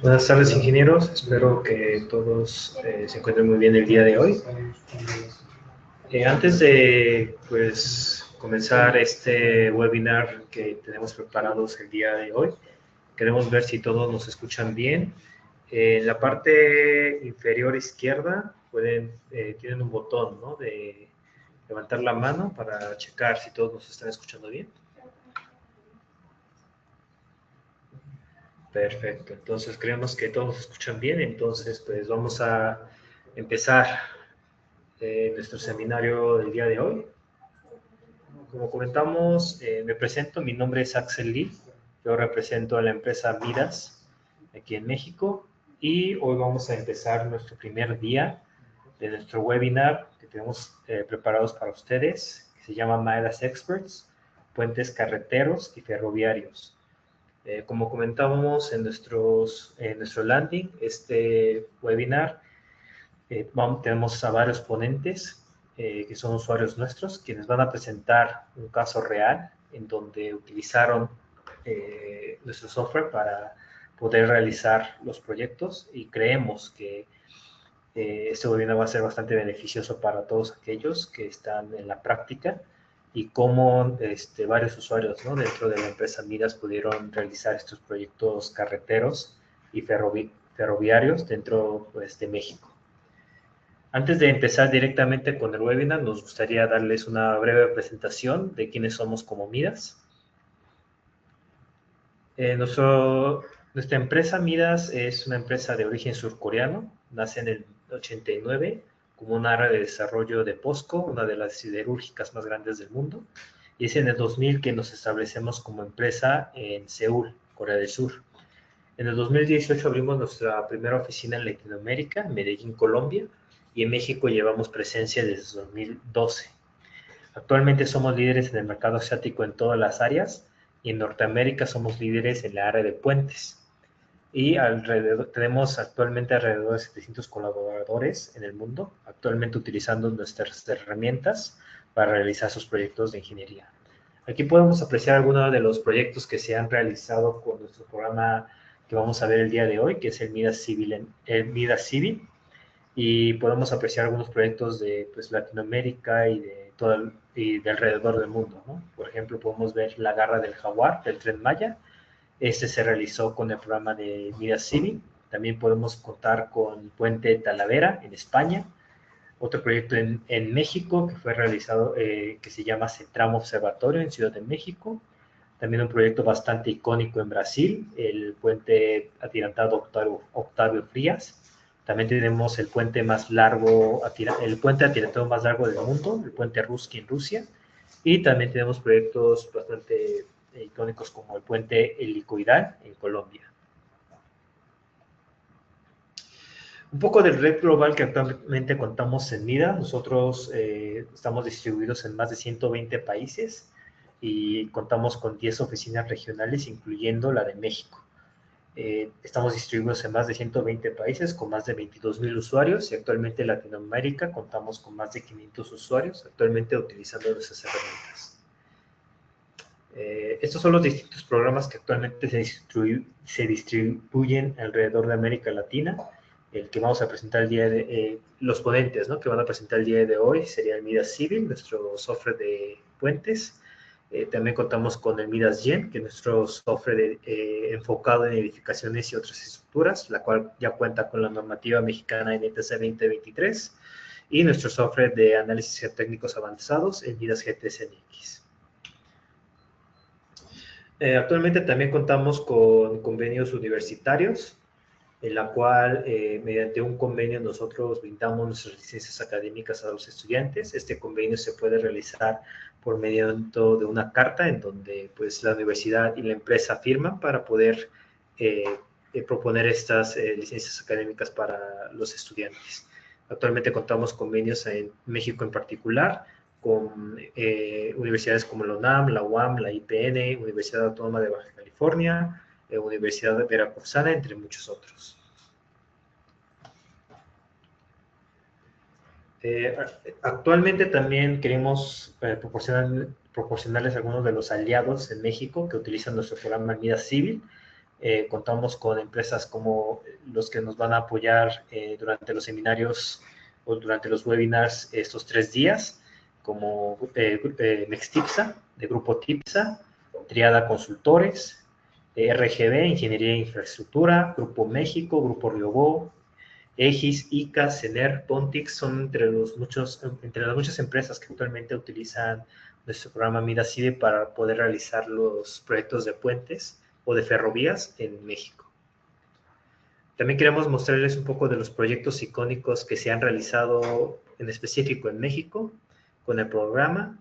Buenas tardes, ingenieros. Espero que todos se encuentren muy bien el día de hoy. Antes de comenzar este webinar que tenemos preparados el día de hoy, queremos ver si todos nos escuchan bien. En la parte inferior izquierda tienen un botón, ¿no?, de levantar la mano para checar si todos nos están escuchando bien. Perfecto, entonces creemos que todos escuchan bien, entonces pues vamos a empezar nuestro seminario del día de hoy. Como comentamos, me presento, mi nombre es Axel Lee, yo represento a la empresa Midas aquí en México y hoy vamos a empezar nuestro primer día de nuestro webinar que tenemos preparados para ustedes, que se llama Midas Experts, Puentes Carreteros y Ferroviarios. Como comentábamos en nuestro landing, este webinar, tenemos a varios ponentes que son usuarios nuestros, quienes van a presentar un caso real en donde utilizaron nuestro software para poder realizar los proyectos, y creemos que este webinar va a ser bastante beneficioso para todos aquellos que están en la práctica, y cómo varios usuarios, ¿no?, dentro de la empresa Midas pudieron realizar estos proyectos carreteros y ferroviarios dentro, pues, de México. Antes de empezar directamente con el webinar, nos gustaría darles una breve presentación de quiénes somos como Midas. Nuestra empresa Midas es una empresa de origen surcoreano, nace en el 89 como un área de desarrollo de POSCO, una de las siderúrgicas más grandes del mundo, y es en el 2000 que nos establecemos como empresa en Seúl, Corea del Sur. En el 2018 abrimos nuestra primera oficina en Latinoamérica, en Medellín, Colombia, y en México llevamos presencia desde 2012. Actualmente somos líderes en el mercado asiático en todas las áreas, y en Norteamérica somos líderes en la área de puentes. Y tenemos actualmente alrededor de 700 colaboradores en el mundo, actualmente utilizando nuestras herramientas para realizar sus proyectos de ingeniería. Aquí podemos apreciar algunos de los proyectos que se han realizado con nuestro programa que vamos a ver el día de hoy, que es el Midas Civil, y podemos apreciar algunos proyectos de, pues, Latinoamérica y de alrededor del mundo, ¿no? Por ejemplo, podemos ver la Garra del Jaguar del Tren Maya. Este se realizó con el programa de Midas Civil. También podemos contar con Puente Talavera en España. Otro proyecto en México que fue realizado, que se llama Centramo Observatorio en Ciudad de México. También un proyecto bastante icónico en Brasil, el puente atirantado Octavio Frías. También tenemos el puente atirantado más largo del mundo, el puente Ruski en Rusia. Y también tenemos proyectos bastante icónicos como el puente helicoidal en Colombia. Un poco del red global que actualmente contamos en Midas. Nosotros estamos distribuidos en más de 120 países y contamos con 10 oficinas regionales, incluyendo la de México. Estamos distribuidos en más de 120 países con más de 22,000 usuarios, y actualmente en Latinoamérica contamos con más de 500 usuarios actualmente utilizando nuestras herramientas. Estos son los distintos programas que actualmente se distribuyen alrededor de América Latina. El que vamos a presentar los ponentes, ¿no?, que van a presentar el día de hoy sería el Midas Civil, nuestro software de puentes. También contamos con el Midas Gen, que es nuestro software enfocado en edificaciones y otras estructuras, la cual ya cuenta con la normativa mexicana NTC 2023, y nuestro software de análisis geotécnicos avanzados, el Midas GTSNX. Actualmente también contamos con convenios universitarios, en la cual mediante un convenio nosotros brindamos nuestras licencias académicas a los estudiantes. Este convenio se puede realizar por medio de una carta en donde, pues, la universidad y la empresa firman para poder proponer estas licencias académicas para los estudiantes. Actualmente contamos convenios en México en particular con universidades como la UNAM, la UAM, la IPN, Universidad Autónoma de Baja California, Universidad Veracruzana, entre muchos otros. Actualmente también queremos proporcionar proporcionarles algunos de los aliados en México que utilizan nuestro programa Mida Civil. Contamos con empresas como los que nos van a apoyar durante los seminarios o durante los webinars estos 3 días, como Mextipsa, de Grupo TIPSA, Triada Consultores, RGB, Ingeniería e Infraestructura, Grupo México, Grupo Riobó, Egis, ICA, CENER, Pontix, son entre las muchas empresas que actualmente utilizan nuestro programa Mida Civil para poder realizar los proyectos de puentes o de ferrovías en México. También queremos mostrarles un poco de los proyectos icónicos que se han realizado en específico en México con el programa.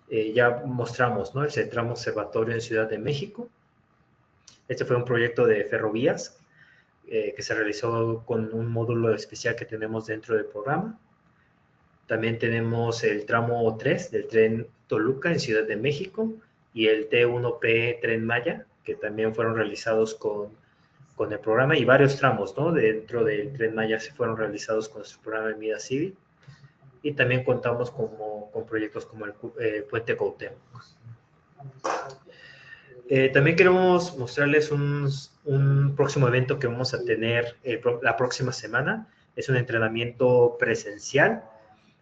Ya mostramos, ¿no?, el Centramo Observatorio en Ciudad de México. Este fue un proyecto de ferrovías que se realizó con un módulo especial que tenemos dentro del programa. También tenemos el tramo 3 del tren Toluca en Ciudad de México y el T1P Tren Maya, que también fueron realizados con el programa, y varios tramos, ¿no?, dentro del Tren Maya se fueron realizados con nuestro programa de Mida Civil. Y también contamos con proyectos como el Puente Cuauhtémoc. También queremos mostrarles un próximo evento que vamos a tener la próxima semana. Es un entrenamiento presencial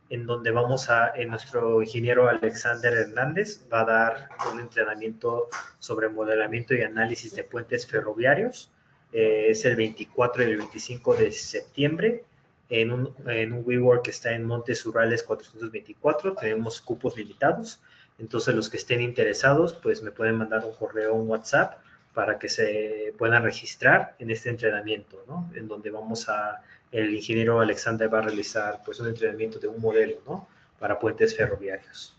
en donde nuestro ingeniero Alexander Hernández va a dar un entrenamiento sobre modelamiento y análisis de puentes ferroviarios. Es el 24 y el 25 de septiembre en un WeWork que está en Montes Urales 424. Tenemos cupos limitados. Entonces, los que estén interesados, pues me pueden mandar un correo o un WhatsApp para que se puedan registrar en este entrenamiento, ¿no?, en donde el ingeniero Alexander va a realizar pues un entrenamiento de un modelo, ¿no?, para puentes ferroviarios.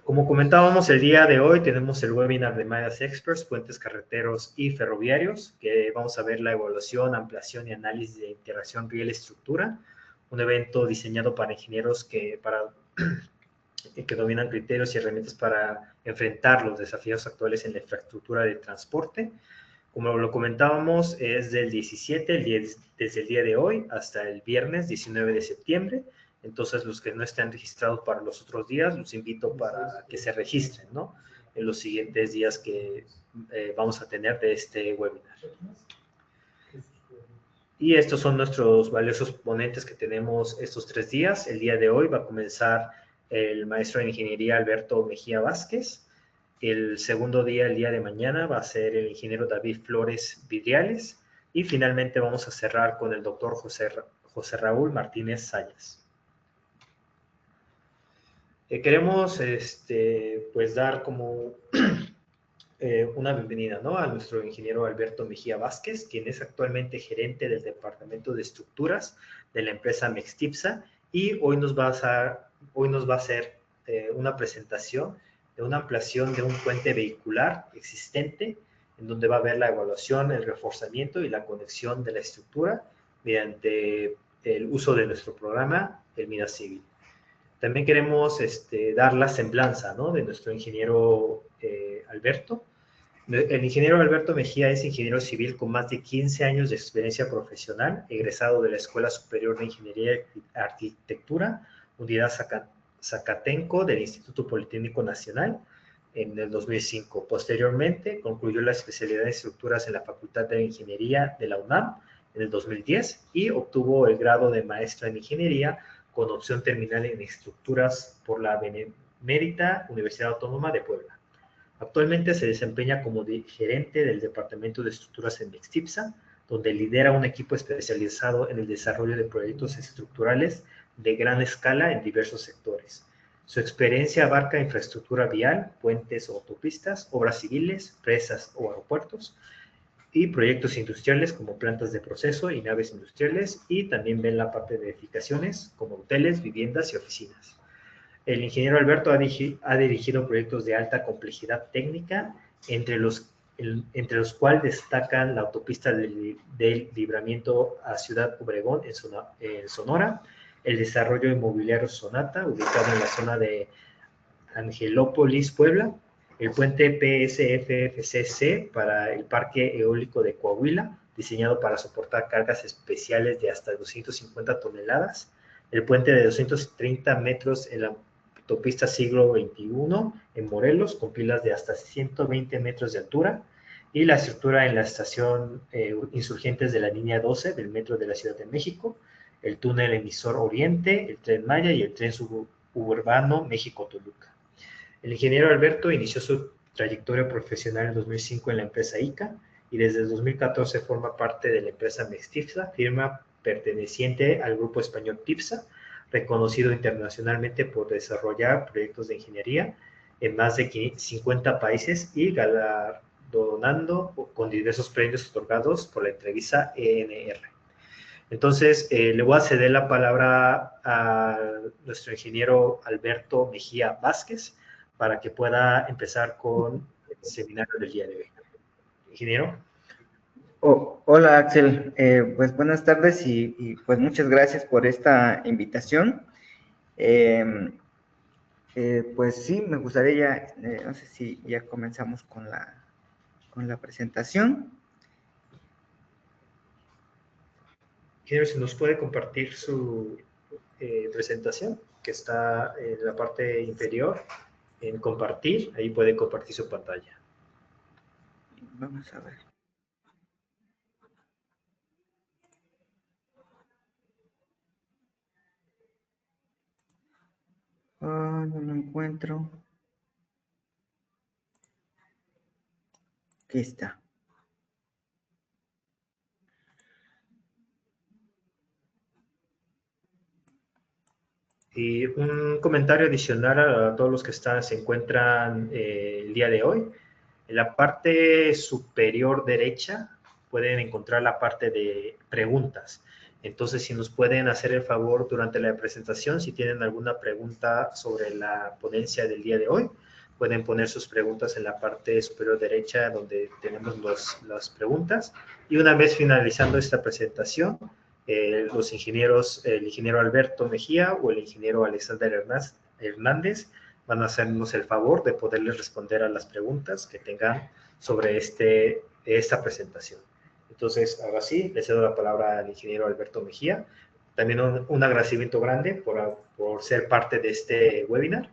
Como comentábamos, el día de hoy tenemos el webinar de Midas Experts, puentes carreteros y ferroviarios, que vamos a ver la evaluación, ampliación y análisis de interacción riel-estructura, un evento diseñado para ingenieros que dominan criterios y herramientas para enfrentar los desafíos actuales en la infraestructura de transporte. Como lo comentábamos, es del 17, desde el día de hoy hasta el viernes 19 de septiembre. Entonces, los que no estén registrados para los otros días, los invito para que se registren, ¿no?, en los siguientes días que vamos a tener de este webinar. Y estos son nuestros valiosos ponentes que tenemos estos 3 días. El día de hoy va a comenzar el maestro de ingeniería Alberto Mejía Vázquez. El segundo día, el día de mañana, va a ser el ingeniero David Flores Vidriales. Y finalmente vamos a cerrar con el doctor José Raúl Martínez Sayas. Queremos pues dar como una bienvenida, ¿no?, a nuestro ingeniero Alberto Mejía Vázquez, quien es actualmente gerente del Departamento de Estructuras de la empresa Mextipsa, y hoy nos va a hacer una presentación de una ampliación de un puente vehicular existente, en donde va a ver la evaluación, el reforzamiento y la conexión de la estructura mediante el uso de nuestro programa, el Mida Civil. También queremos dar la semblanza, ¿no?, de nuestro ingeniero Alberto. El ingeniero Alberto Mejía es ingeniero civil con más de 15 años de experiencia profesional, egresado de la Escuela Superior de Ingeniería y Arquitectura, Unidad Zacatenco del Instituto Politécnico Nacional en el 2005. Posteriormente, concluyó la especialidad en estructuras en la Facultad de Ingeniería de la UNAM en el 2010 y obtuvo el grado de maestro en Ingeniería con opción terminal en estructuras por la Benemérita Universidad Autónoma de Puebla. Actualmente se desempeña como gerente del Departamento de Estructuras en Mextipsa, donde lidera un equipo especializado en el desarrollo de proyectos estructurales de gran escala en diversos sectores. Su experiencia abarca infraestructura vial, puentes o autopistas, obras civiles, presas o aeropuertos, y proyectos industriales como plantas de proceso y naves industriales, y también ven la parte de edificaciones como hoteles, viviendas y oficinas. El ingeniero Alberto ha dirigido proyectos de alta complejidad técnica, entre los cuales destacan la autopista del Libramiento a Ciudad Obregón en Sonora, el desarrollo inmobiliario Sonata, ubicado en la zona de Angelópolis, Puebla, el puente PSFFCC para el Parque Eólico de Coahuila, diseñado para soportar cargas especiales de hasta 250 toneladas, el puente de 230 metros en la autopista siglo XXI en Morelos, con pilas de hasta 120 metros de altura, y la estructura en la estación Insurgentes de la línea 12 del metro de la Ciudad de México, el túnel emisor Oriente, el tren Maya y el tren suburbano México-Toluca. El ingeniero Alberto inició su trayectoria profesional en 2005 en la empresa ICA y desde el 2014 forma parte de la empresa Mextifsa, firma perteneciente al grupo español TIPSA, reconocido internacionalmente por desarrollar proyectos de ingeniería en más de 50 países y galardonando con diversos premios otorgados por la entrevista ENR. Entonces, le voy a ceder la palabra a nuestro ingeniero Alberto Mejía Vázquez para que pueda empezar con el seminario del día de hoy. Ingeniero. Hola Axel, pues buenas tardes y pues muchas gracias por esta invitación. Pues sí, me gustaría ya, no sé si ya comenzamos con la presentación. Ingeniero, si nos puede compartir su presentación, que está en la parte inferior, en compartir, ahí puede compartir su pantalla. Vamos a ver. No lo encuentro. Aquí está. Y un comentario adicional a todos los que se encuentran el día de hoy. En la parte superior derecha pueden encontrar la parte de preguntas. Entonces, si nos pueden hacer el favor durante la presentación, si tienen alguna pregunta sobre la ponencia del día de hoy, pueden poner sus preguntas en la parte superior derecha donde tenemos las preguntas. Y una vez finalizando esta presentación, los ingenieros, el ingeniero Alberto Mejía o el ingeniero Alexander Hernández van a hacernos el favor de poderles responder a las preguntas que tengan sobre esta presentación. Entonces, ahora sí, le cedo la palabra al ingeniero Alberto Mejía. También un agradecimiento grande por ser parte de este webinar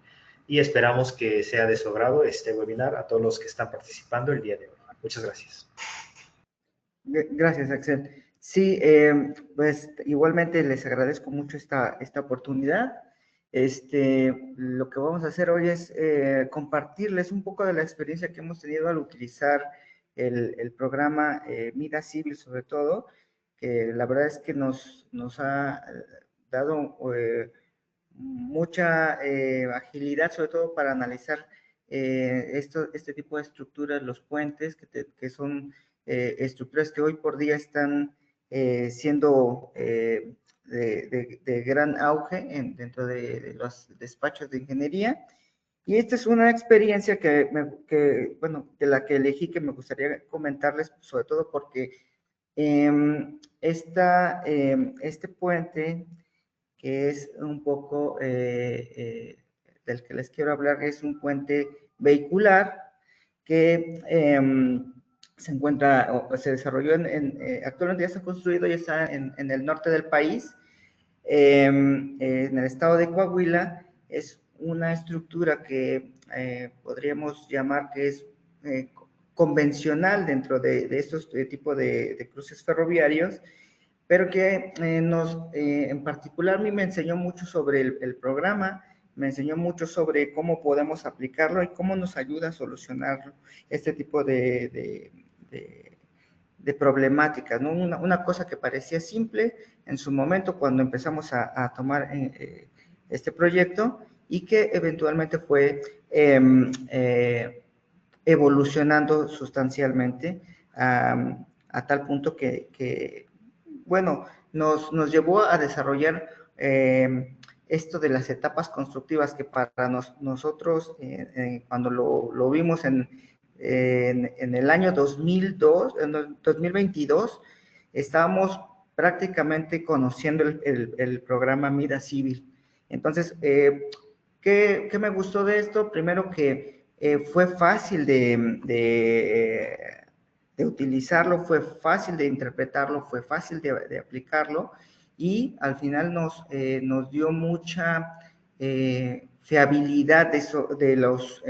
y esperamos que sea de su agrado este webinar a todos los que están participando el día de hoy. Muchas gracias. Gracias, Axel. Sí, pues igualmente les agradezco mucho esta oportunidad. Lo que vamos a hacer hoy es compartirles un poco de la experiencia que hemos tenido al utilizar el programa Mida Civil, sobre todo, que la verdad es que nos ha dado mucha agilidad, sobre todo para analizar este tipo de estructuras, los puentes, que son estructuras que hoy por día están siendo de gran auge dentro de los despachos de ingeniería. Y esta es una experiencia bueno, de la que elegí que me gustaría comentarles, sobre todo porque este puente, que es un poco del que les quiero hablar, es un puente vehicular que se encuentra, o se desarrolló actualmente ya está construido, ya está en el norte del país, en el estado de Coahuila. Es una estructura que podríamos llamar que es convencional dentro de estos tipos de cruces ferroviarios, pero que en particular a mí me enseñó mucho sobre el programa, me enseñó mucho sobre cómo podemos aplicarlo y cómo nos ayuda a solucionar este tipo de problemáticas, ¿no? Una cosa que parecía simple en su momento cuando empezamos a tomar este proyecto y que eventualmente fue evolucionando sustancialmente a tal punto que bueno, nos llevó a desarrollar esto de las etapas constructivas que para nosotros, cuando lo vimos en el año 2002, en 2022, estábamos prácticamente conociendo el programa Mida Civil. Entonces, ¿qué me gustó de esto? Primero que fue fácil de utilizarlo, fue fácil de interpretarlo, fue fácil de aplicarlo y al final nos dio mucha fiabilidad de los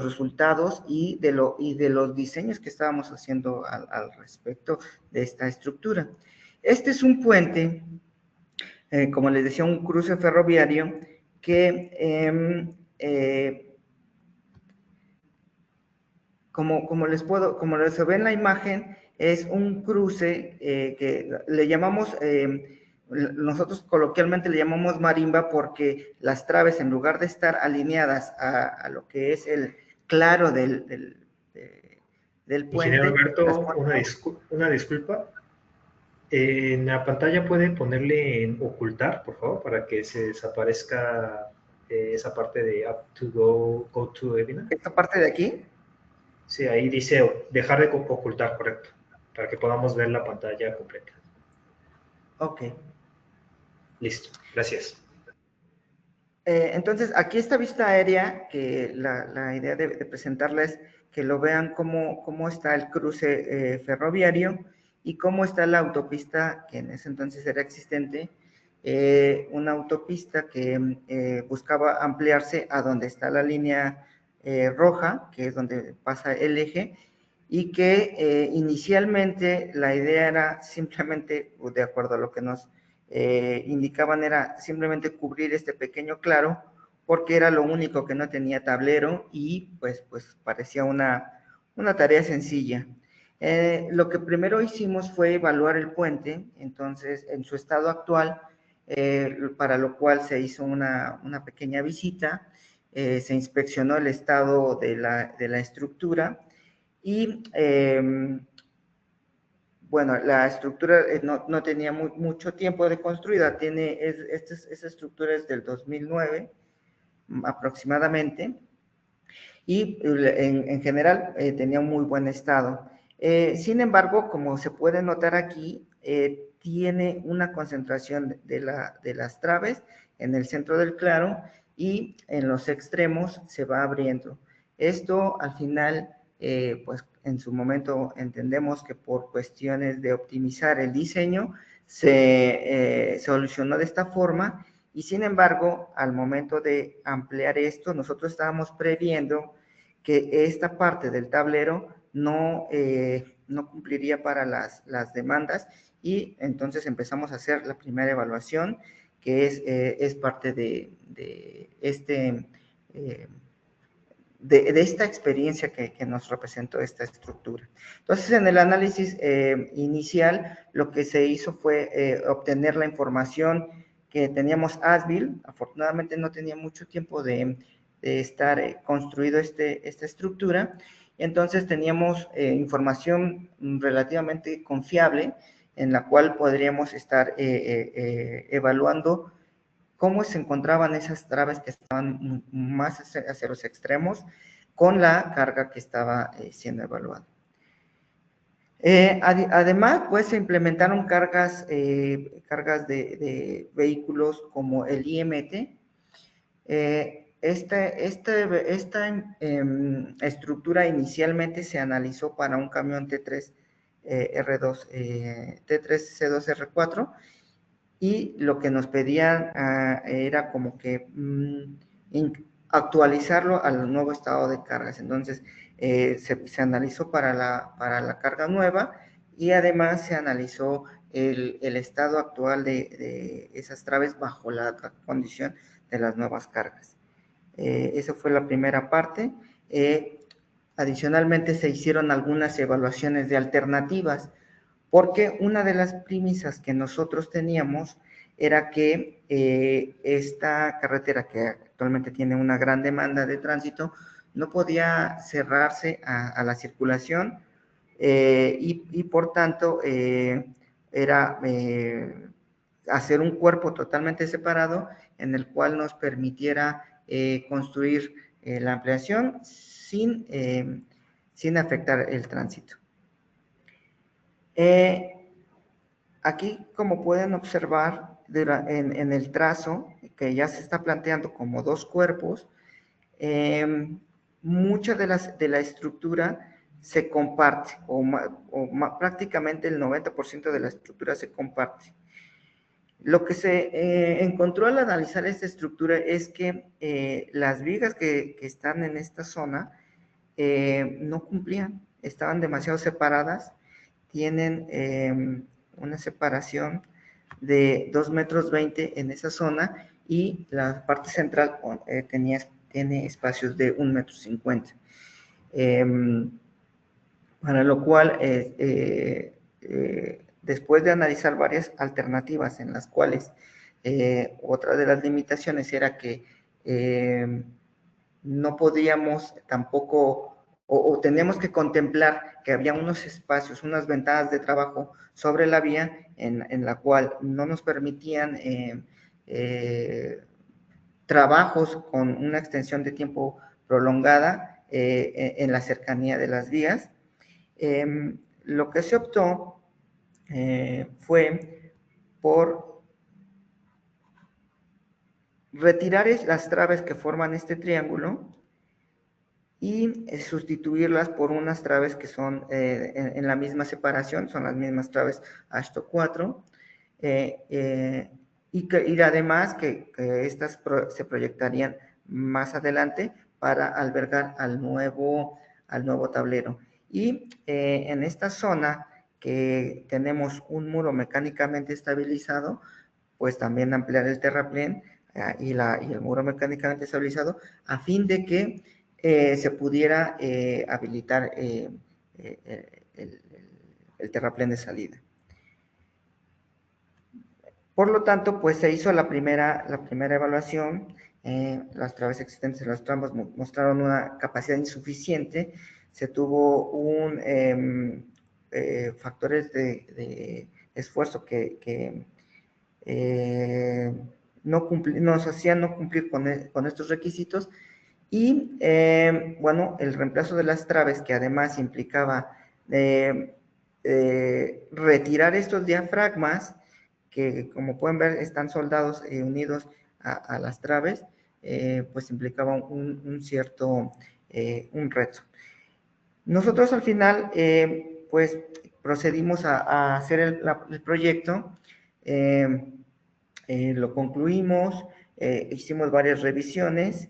resultados y de los diseños que estábamos haciendo al respecto de esta estructura. Este es un puente, como les decía, un cruce ferroviario que como les ve en la imagen, es un cruce que le llamamos, nosotros coloquialmente le llamamos marimba porque las traves, en lugar de estar alineadas a lo que es el claro del Ingeniero puente, las Alberto, ponemos. una disculpa. En la pantalla puede ponerle en ocultar, por favor, para que se desaparezca esa parte de up to go to webinar. Esta parte de aquí. Sí, ahí dice dejar de ocultar, correcto, para que podamos ver la pantalla completa. Ok. Listo, gracias. Entonces, aquí esta vista aérea, que la idea de presentarla es que lo vean cómo está el cruce ferroviario y cómo está la autopista, que en ese entonces era existente, una autopista que buscaba ampliarse a donde está la línea roja, que es donde pasa el eje, y que inicialmente la idea era simplemente, de acuerdo a lo que nos indicaban, era simplemente cubrir este pequeño claro, porque era lo único que no tenía tablero y pues parecía una tarea sencilla. Lo que primero hicimos fue evaluar el puente, entonces en su estado actual, para lo cual se hizo una pequeña visita, se inspeccionó el estado de la estructura y bueno, la estructura no tenía mucho tiempo de construida, esa estructura es del 2009 aproximadamente, y en general tenía un muy buen estado. Sin embargo, como se puede notar aquí, tiene una concentración de las traves en el centro del claro y en los extremos se va abriendo. Esto al final, pues en su momento entendemos que por cuestiones de optimizar el diseño se solucionó de esta forma y sin embargo, al momento de ampliar esto, nosotros estábamos previendo que esta parte del tablero no cumpliría para las demandas y entonces empezamos a hacer la primera evaluación que es parte de esta experiencia que nos representó esta estructura. Entonces, en el análisis inicial, lo que se hizo fue obtener la información que teníamos ASBIL. Afortunadamente no tenía mucho tiempo de estar construido esta estructura. Entonces, teníamos información relativamente confiable en la cual podríamos estar evaluando cómo se encontraban esas traves que estaban más hacia los extremos con la carga que estaba siendo evaluada. Además, pues se implementaron cargas de vehículos como el IMT. Esta estructura inicialmente se analizó para un camión T3 R2, T3C2R4, y lo que nos pedían era como que actualizarlo al nuevo estado de cargas. Entonces, se analizó para la carga nueva y además se analizó el estado actual de esas traves bajo la condición de las nuevas cargas. Esa fue la primera parte. Adicionalmente, se hicieron algunas evaluaciones de alternativas, porque una de las premisas que nosotros teníamos era que esta carretera, que actualmente tiene una gran demanda de tránsito, no podía cerrarse a la circulación y por tanto era hacer un cuerpo totalmente separado en el cual nos permitiera construir la ampliación sin afectar el tránsito. Aquí, como pueden observar en el trazo, que ya se está planteando como dos cuerpos, mucha de la estructura se comparte, prácticamente el 90% de la estructura se comparte. Lo que se encontró al analizar esta estructura es que las vigas que están en esta zona no cumplían, estaban demasiado separadas, tienen una separación de 2,20 metros en esa zona y la parte central tiene espacios de 1,50 metros. Para lo cual, después de analizar varias alternativas en las cuales otra de las limitaciones era que no podíamos tampoco, o teníamos que contemplar que había unos espacios, unas ventanas de trabajo sobre la vía en la cual no nos permitían trabajos con una extensión de tiempo prolongada en la cercanía de las vías. Lo que se optó fue por retirar las traves que forman este triángulo y sustituirlas por unas traves que son en la misma separación, son las mismas traves Ashto 4, y además que estas se proyectarían más adelante para albergar al nuevo tablero. Y en esta zona que tenemos un muro mecánicamente estabilizado, pues también ampliar el terraplén y el muro mecánicamente estabilizado a fin de que se pudiera habilitar el terraplén de salida. Por lo tanto, pues se hizo la primera evaluación. Las traves existentes en los tramos mostraron una capacidad insuficiente. Se tuvo factores de esfuerzo que nos hacían no cumplir con estos requisitos. Y bueno, el reemplazo de las traves, que además implicaba retirar estos diafragmas, que como pueden ver están soldados unidos a las traves, pues implicaba un cierto reto. Nosotros al final, pues procedimos a hacer el proyecto, lo concluimos, hicimos varias revisiones.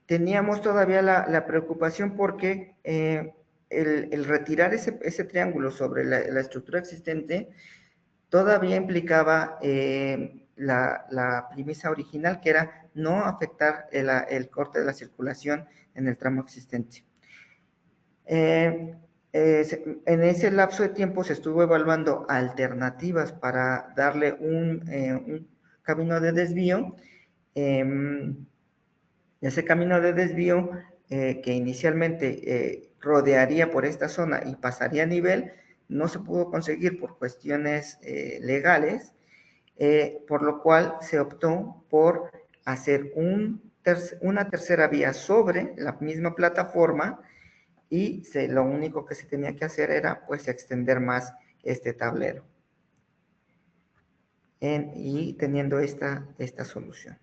Teníamos todavía la preocupación porque el retirar ese triángulo sobre la estructura existente todavía implicaba la premisa original, que era no afectar el corte de la circulación en el tramo existente. En ese lapso de tiempo se estuvo evaluando alternativas para darle un camino de desvío. Ese camino de desvío que inicialmente rodearía por esta zona y pasaría a nivel, no se pudo conseguir por cuestiones legales, por lo cual se optó por hacer una tercera vía sobre la misma plataforma y lo único que se tenía que hacer era pues extender más este tablero y teniendo esta solución.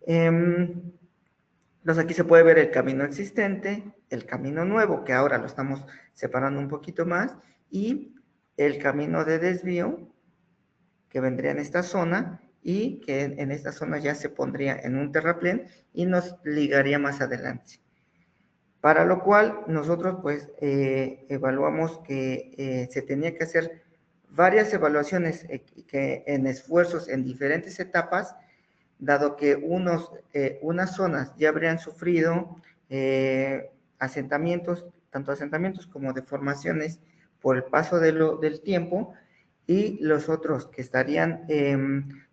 Entonces aquí se puede ver el camino existente, el camino nuevo, que ahora lo estamos separando un poquito más, y el camino de desvío, que vendría en esta zona, y que en esta zona ya se pondría en un terraplén y nos ligaría más adelante. Para lo cual nosotros pues evaluamos que se tenía que hacer varias evaluaciones en esfuerzos en diferentes etapas, dado que unas zonas ya habrían sufrido asentamientos, tanto asentamientos como deformaciones por el paso del tiempo, y los otros que estarían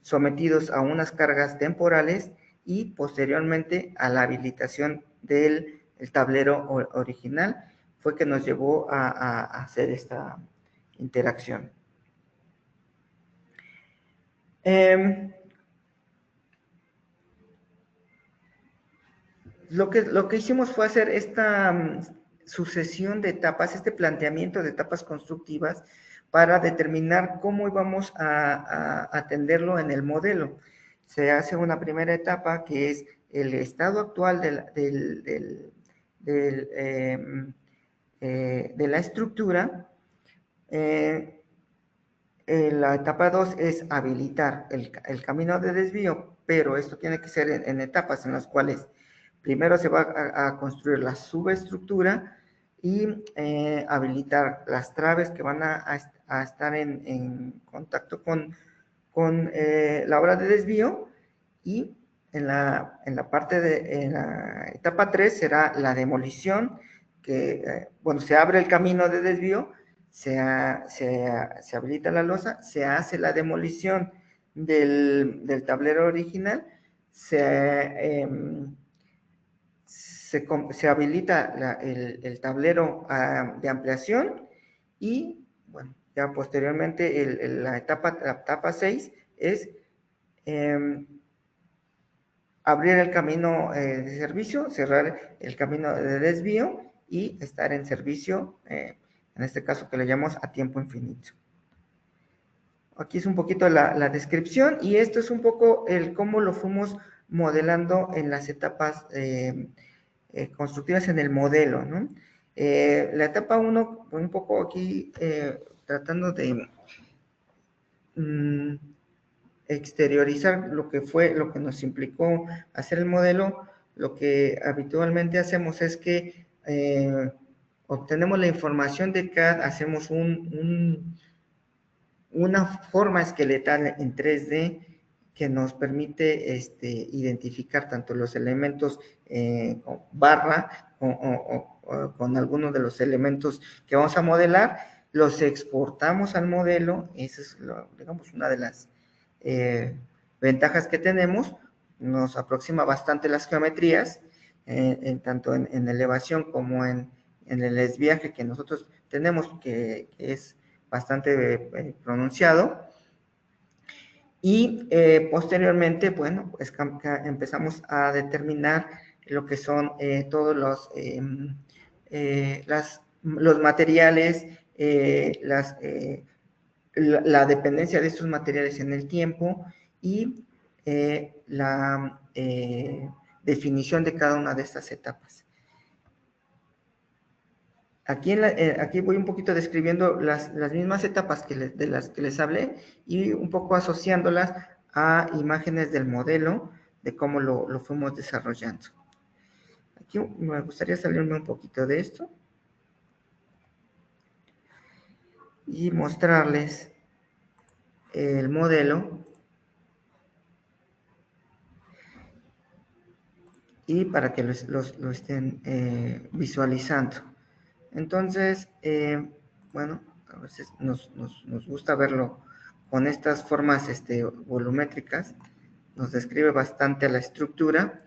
sometidos a unas cargas temporales y posteriormente a la habilitación del tablero original, fue que nos llevó a hacer esta interacción. Lo que hicimos fue hacer esta sucesión de etapas, este planteamiento de etapas constructivas para determinar cómo íbamos a atenderlo en el modelo. Se hace una primera etapa que es el estado actual de la estructura. la etapa 2 es habilitar el camino de desvío, pero esto tiene que ser en etapas en las cuales primero se va a construir la subestructura y habilitar las traves que van a estar en contacto con la obra de desvío, y en la etapa 3 será la demolición, que, bueno, se abre el camino de desvío, se habilita la losa, se hace la demolición del tablero original, se habilita el tablero de ampliación, y bueno, ya posteriormente la etapa 6 es abrir el camino de servicio, cerrar el camino de desvío y estar en servicio, en este caso que le llamamos a tiempo infinito. Aquí es un poquito la descripción, y esto es un poco el cómo lo fuimos modelando en las etapas constructivas en el modelo, ¿no? La etapa 1, un poco aquí tratando de exteriorizar lo que nos implicó hacer el modelo. Lo que habitualmente hacemos es que obtenemos la información de CAD, hacemos una forma esqueletal en 3D que nos permite identificar tanto los elementos barra con algunos de los elementos que vamos a modelar, los exportamos al modelo. Esa es, digamos, una de las ventajas que tenemos. Nos aproxima bastante las geometrías, tanto en elevación como en el desviaje que nosotros tenemos, que es bastante pronunciado. Y posteriormente, bueno, pues empezamos a determinar lo que son todos los materiales, la dependencia de estos materiales en el tiempo, y la definición de cada una de estas etapas. Aquí voy un poquito describiendo las mismas etapas de las que les hablé, y un poco asociándolas a imágenes del modelo, de cómo lo fuimos desarrollando. Aquí me gustaría salirme un poquito de esto y mostrarles el modelo, y para que lo estén visualizando. Entonces, bueno, a veces nos gusta verlo con estas formas volumétricas, nos describe bastante la estructura.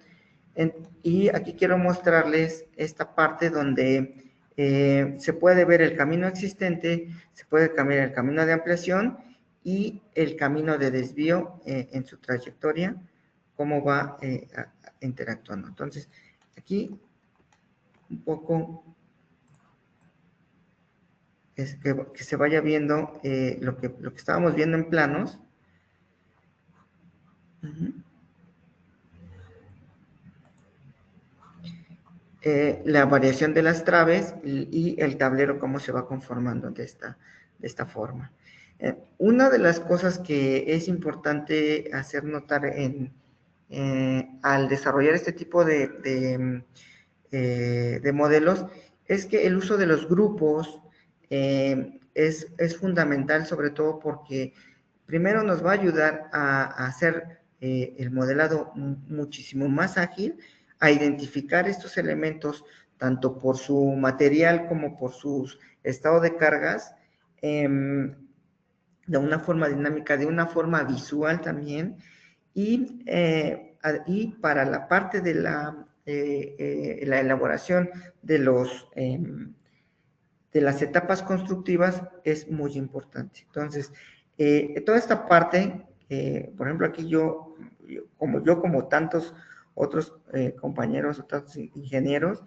Y aquí quiero mostrarles esta parte donde se puede ver el camino existente, se puede cambiar el camino de ampliación y el camino de desvío en su trayectoria, cómo va interactuando. Entonces, aquí un poco es que se vaya viendo lo que estábamos viendo en planos. La variación de las traves y el tablero, cómo se va conformando de esta forma. Una de las cosas que es importante hacer notar al desarrollar este tipo de modelos es que el uso de los grupos es fundamental, sobre todo porque primero nos va a ayudar a hacer el modelado muchísimo más ágil, a identificar estos elementos tanto por su material como por su estado de cargas, de una forma dinámica, de una forma visual también, y para la parte de la elaboración de las etapas constructivas es muy importante. Entonces, toda esta parte, por ejemplo, aquí como tantos otros compañeros, otros ingenieros,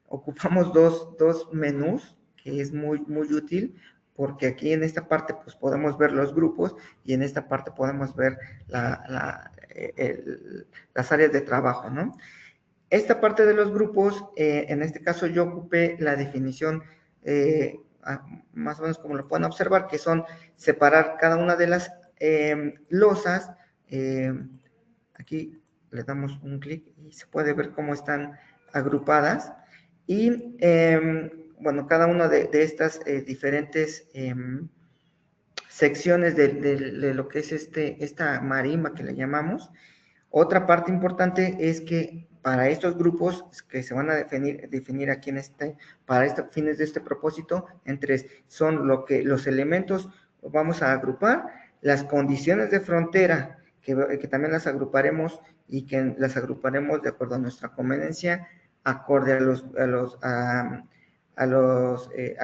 ocupamos dos menús, que es muy, muy útil, porque aquí en esta parte pues podemos ver los grupos, y en esta parte podemos ver las áreas de trabajo, ¿no? Esta parte de los grupos, en este caso yo ocupé la definición más o menos como lo pueden observar, que son separar cada una de las losas. Aquí le damos un clic y se puede ver cómo están agrupadas. Y bueno, cada una de estas diferentes secciones de lo que es esta marimba que le llamamos. Otra parte importante es que para estos grupos que se van a definir aquí para fines de este propósito, son los elementos, vamos a agrupar, las condiciones de frontera, que también las agruparemos y que las agruparemos de acuerdo a nuestra conveniencia, acorde a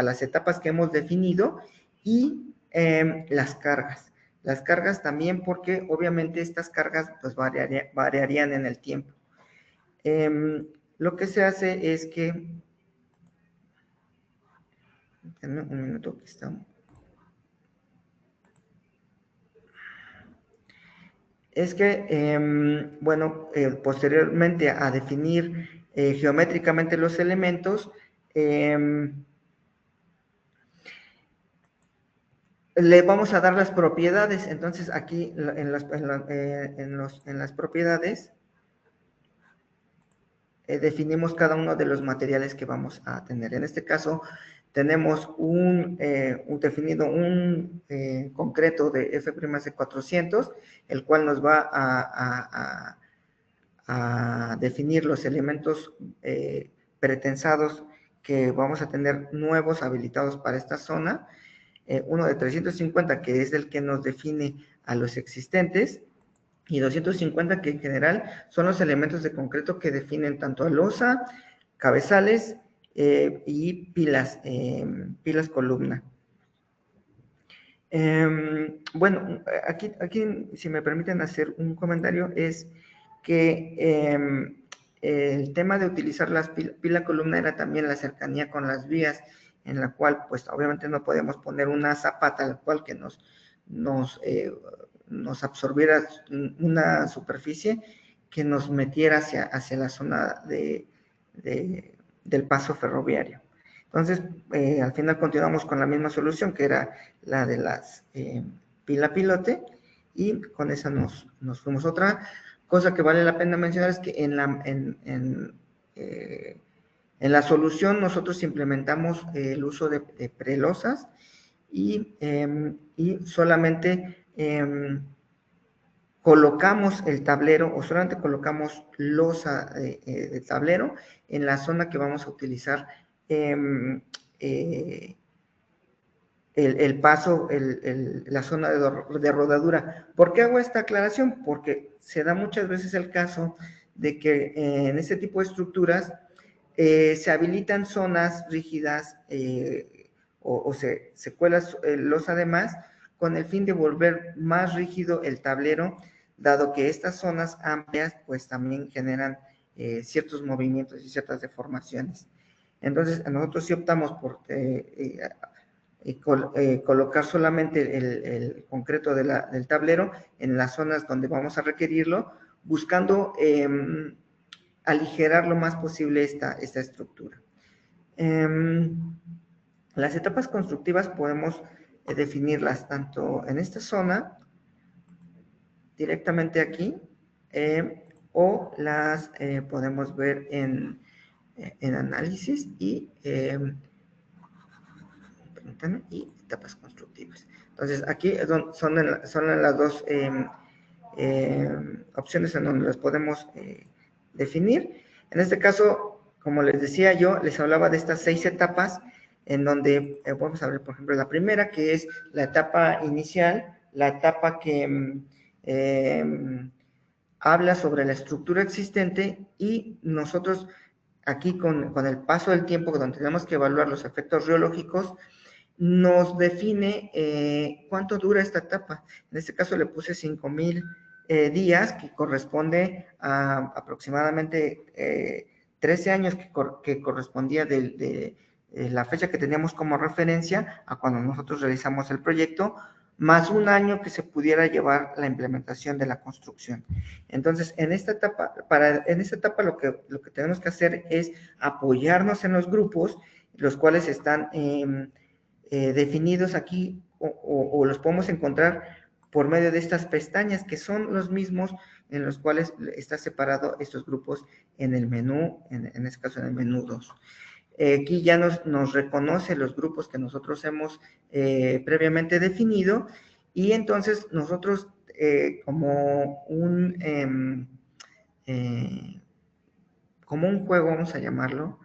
las etapas que hemos definido, y las cargas. Las cargas también, porque obviamente estas cargas pues variarían en el tiempo. Lo que se hace es que, denme un minuto que estamos. Es que, bueno, posteriormente a definir geométricamente los elementos, le vamos a dar las propiedades. Entonces aquí en las propiedades definimos cada uno de los materiales que vamos a tener. En este caso tenemos definido un concreto de F'400, el cual nos va a definir los elementos pretensados que vamos a tener nuevos habilitados para esta zona. Uno de 350, que es el que nos define a los existentes, y 250, que en general son los elementos de concreto que definen tanto a losa, cabezales y pilas columna. Bueno, aquí, si me permiten hacer un comentario, es que el tema de utilizar las pila columna era también la cercanía con las vías, en la cual pues obviamente no podemos poner una zapata al cual que nos absorbiera una superficie que nos metiera hacia la zona del paso ferroviario. Entonces, al final continuamos con la misma solución, que era la de las pila pilote, y con esa nos fuimos. Otra cosa que vale la pena mencionar es que en la solución nosotros implementamos el uso de prelosas y solamente colocamos el tablero, o solamente colocamos losa de tablero en la zona que vamos a utilizar el paso, la zona de rodadura. ¿Por qué hago esta aclaración? Porque se da muchas veces el caso de que en este tipo de estructuras se habilitan zonas rígidas o se cuela losa de más, con el fin de volver más rígido el tablero, dado que estas zonas amplias pues también generan ciertos movimientos y ciertas deformaciones. Entonces, nosotros sí optamos por colocar solamente el concreto del tablero en las zonas donde vamos a requerirlo, buscando aligerar lo más posible esta estructura. Las etapas constructivas podemos definirlas tanto en esta zona, directamente aquí, o las podemos ver en análisis y etapas constructivas. Entonces, aquí son las dos opciones en donde las podemos definir. En este caso, como les decía yo, les hablaba de estas 6 etapas, en donde vamos a ver, por ejemplo, la primera, que es la etapa inicial, la etapa que habla sobre la estructura existente, y nosotros aquí con el paso del tiempo, donde tenemos que evaluar los efectos riológicos, nos define cuánto dura esta etapa. En este caso le puse 5,000 días, que corresponde a aproximadamente 13 años, que correspondía de la fecha que teníamos como referencia a cuando nosotros realizamos el proyecto, más un año que se pudiera llevar la implementación de la construcción. Entonces, en esta etapa lo que tenemos que hacer es apoyarnos en los grupos, los cuales están definidos aquí o los podemos encontrar por medio de estas pestañas que son los mismos en los cuales está separado estos grupos en el menú, en este caso en el menú 2. Aquí ya nos reconoce los grupos que nosotros hemos previamente definido y entonces nosotros como un juego, vamos a llamarlo,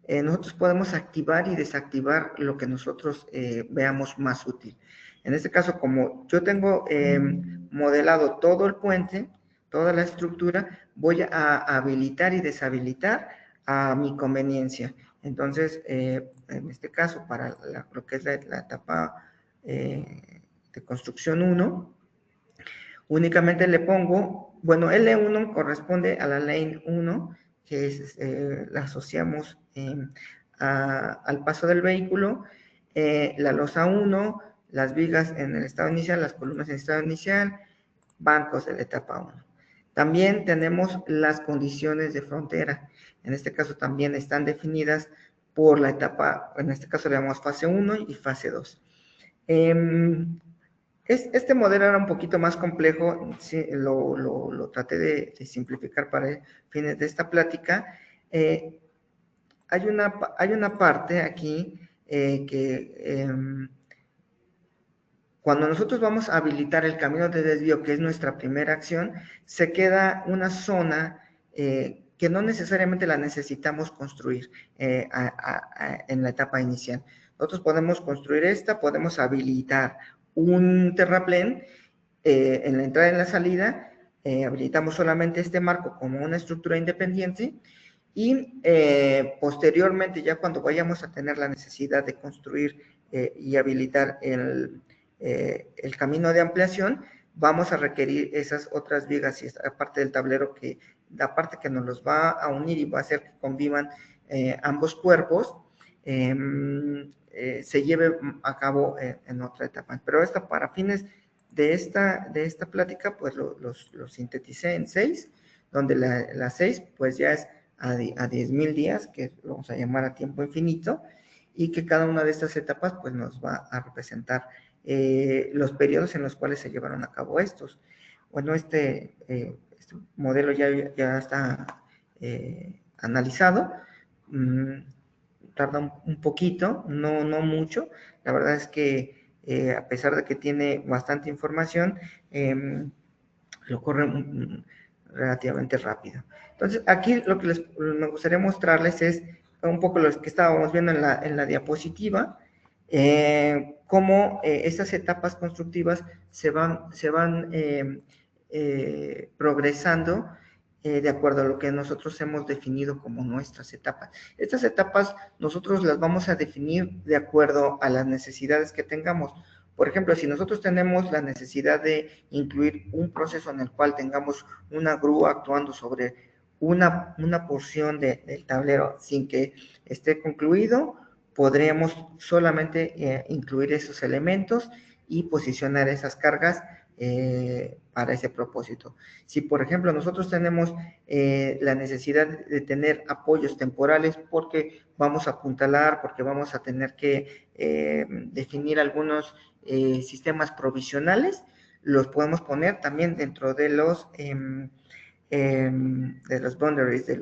nosotros podemos activar y desactivar lo que nosotros veamos más útil. En este caso, como yo tengo modelado todo el puente, toda la estructura, voy a habilitar y deshabilitar a mi conveniencia. Entonces, en este caso, para lo que es la etapa de construcción 1, únicamente le pongo, bueno, L1 corresponde a la lane 1, que es, la asociamos al paso del vehículo, la losa 1, las vigas en el estado inicial, las columnas en el estado inicial, bancos de la etapa 1. También tenemos las condiciones de frontera. En este caso también están definidas por la etapa, en este caso le llamamos fase 1 y fase 2. Este modelo era un poquito más complejo, sí, lo traté de simplificar para fines de esta plática. Hay una parte aquí que cuando nosotros vamos a habilitar el camino de desvío, que es nuestra primera acción, se queda una zona que no necesariamente la necesitamos construir en la etapa inicial. Nosotros podemos construir podemos habilitar un terraplén en la entrada y en la salida, habilitamos solamente este marco como una estructura independiente y posteriormente, ya cuando vayamos a tener la necesidad de construir y habilitar el camino de ampliación, vamos a requerir esas otras vigas y esta parte del tablero la parte que nos los va a unir y va a hacer que convivan ambos cuerpos, se lleve a cabo en otra etapa. Pero esto para fines de esta plática, pues lo sinteticé en 6, donde la 6 pues ya es a 10,000 días, que lo vamos a llamar a tiempo infinito, y que cada una de estas etapas pues nos va a representar los periodos en los cuales se llevaron a cabo estos. Bueno, este modelo ya está analizado, tarda un poquito, no mucho, la verdad es que a pesar de que tiene bastante información, lo corre relativamente rápido. Entonces, aquí lo que me gustaría mostrarles es un poco lo que estábamos viendo en la diapositiva, cómo estas etapas constructivas se van progresando de acuerdo a lo que nosotros hemos definido como nuestras etapas. Estas etapas nosotros las vamos a definir de acuerdo a las necesidades que tengamos. Por ejemplo, si nosotros tenemos la necesidad de incluir un proceso en el cual tengamos una grúa actuando sobre una porción del tablero sin que esté concluido, podríamos solamente incluir esos elementos y posicionar esas cargas para ese propósito. Si, por ejemplo, nosotros tenemos la necesidad de tener apoyos temporales porque vamos a apuntalar, porque vamos a tener que definir algunos sistemas provisionales, los podemos poner también dentro de los boundaries, de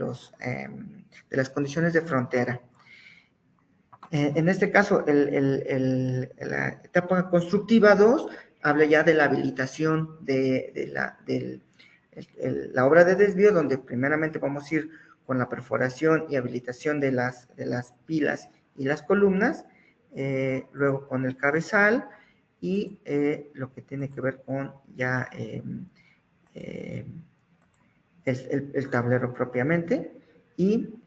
las condiciones de frontera. En este caso, la etapa constructiva 2 habla ya de la habilitación de la obra de desvío, donde primeramente vamos a ir con la perforación y habilitación de las pilas y las columnas, luego con el cabezal y lo que tiene que ver con ya el tablero propiamente, y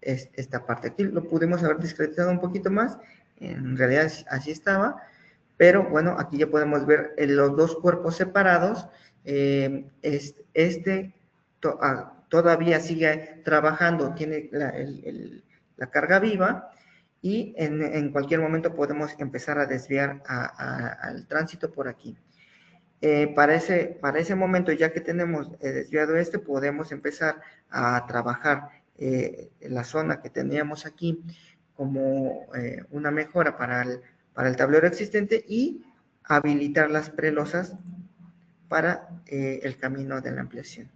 esta parte aquí lo pudimos haber discretizado un poquito más, en realidad así estaba, pero bueno, aquí ya podemos ver los dos cuerpos separados, todavía sigue trabajando, tiene la carga viva, y en cualquier momento podemos empezar a desviar al tránsito por aquí. Para ese momento, ya que tenemos desviado podemos empezar a trabajar la zona que teníamos aquí como una mejora para el tablero existente y habilitar las prelosas para el camino de la ampliación.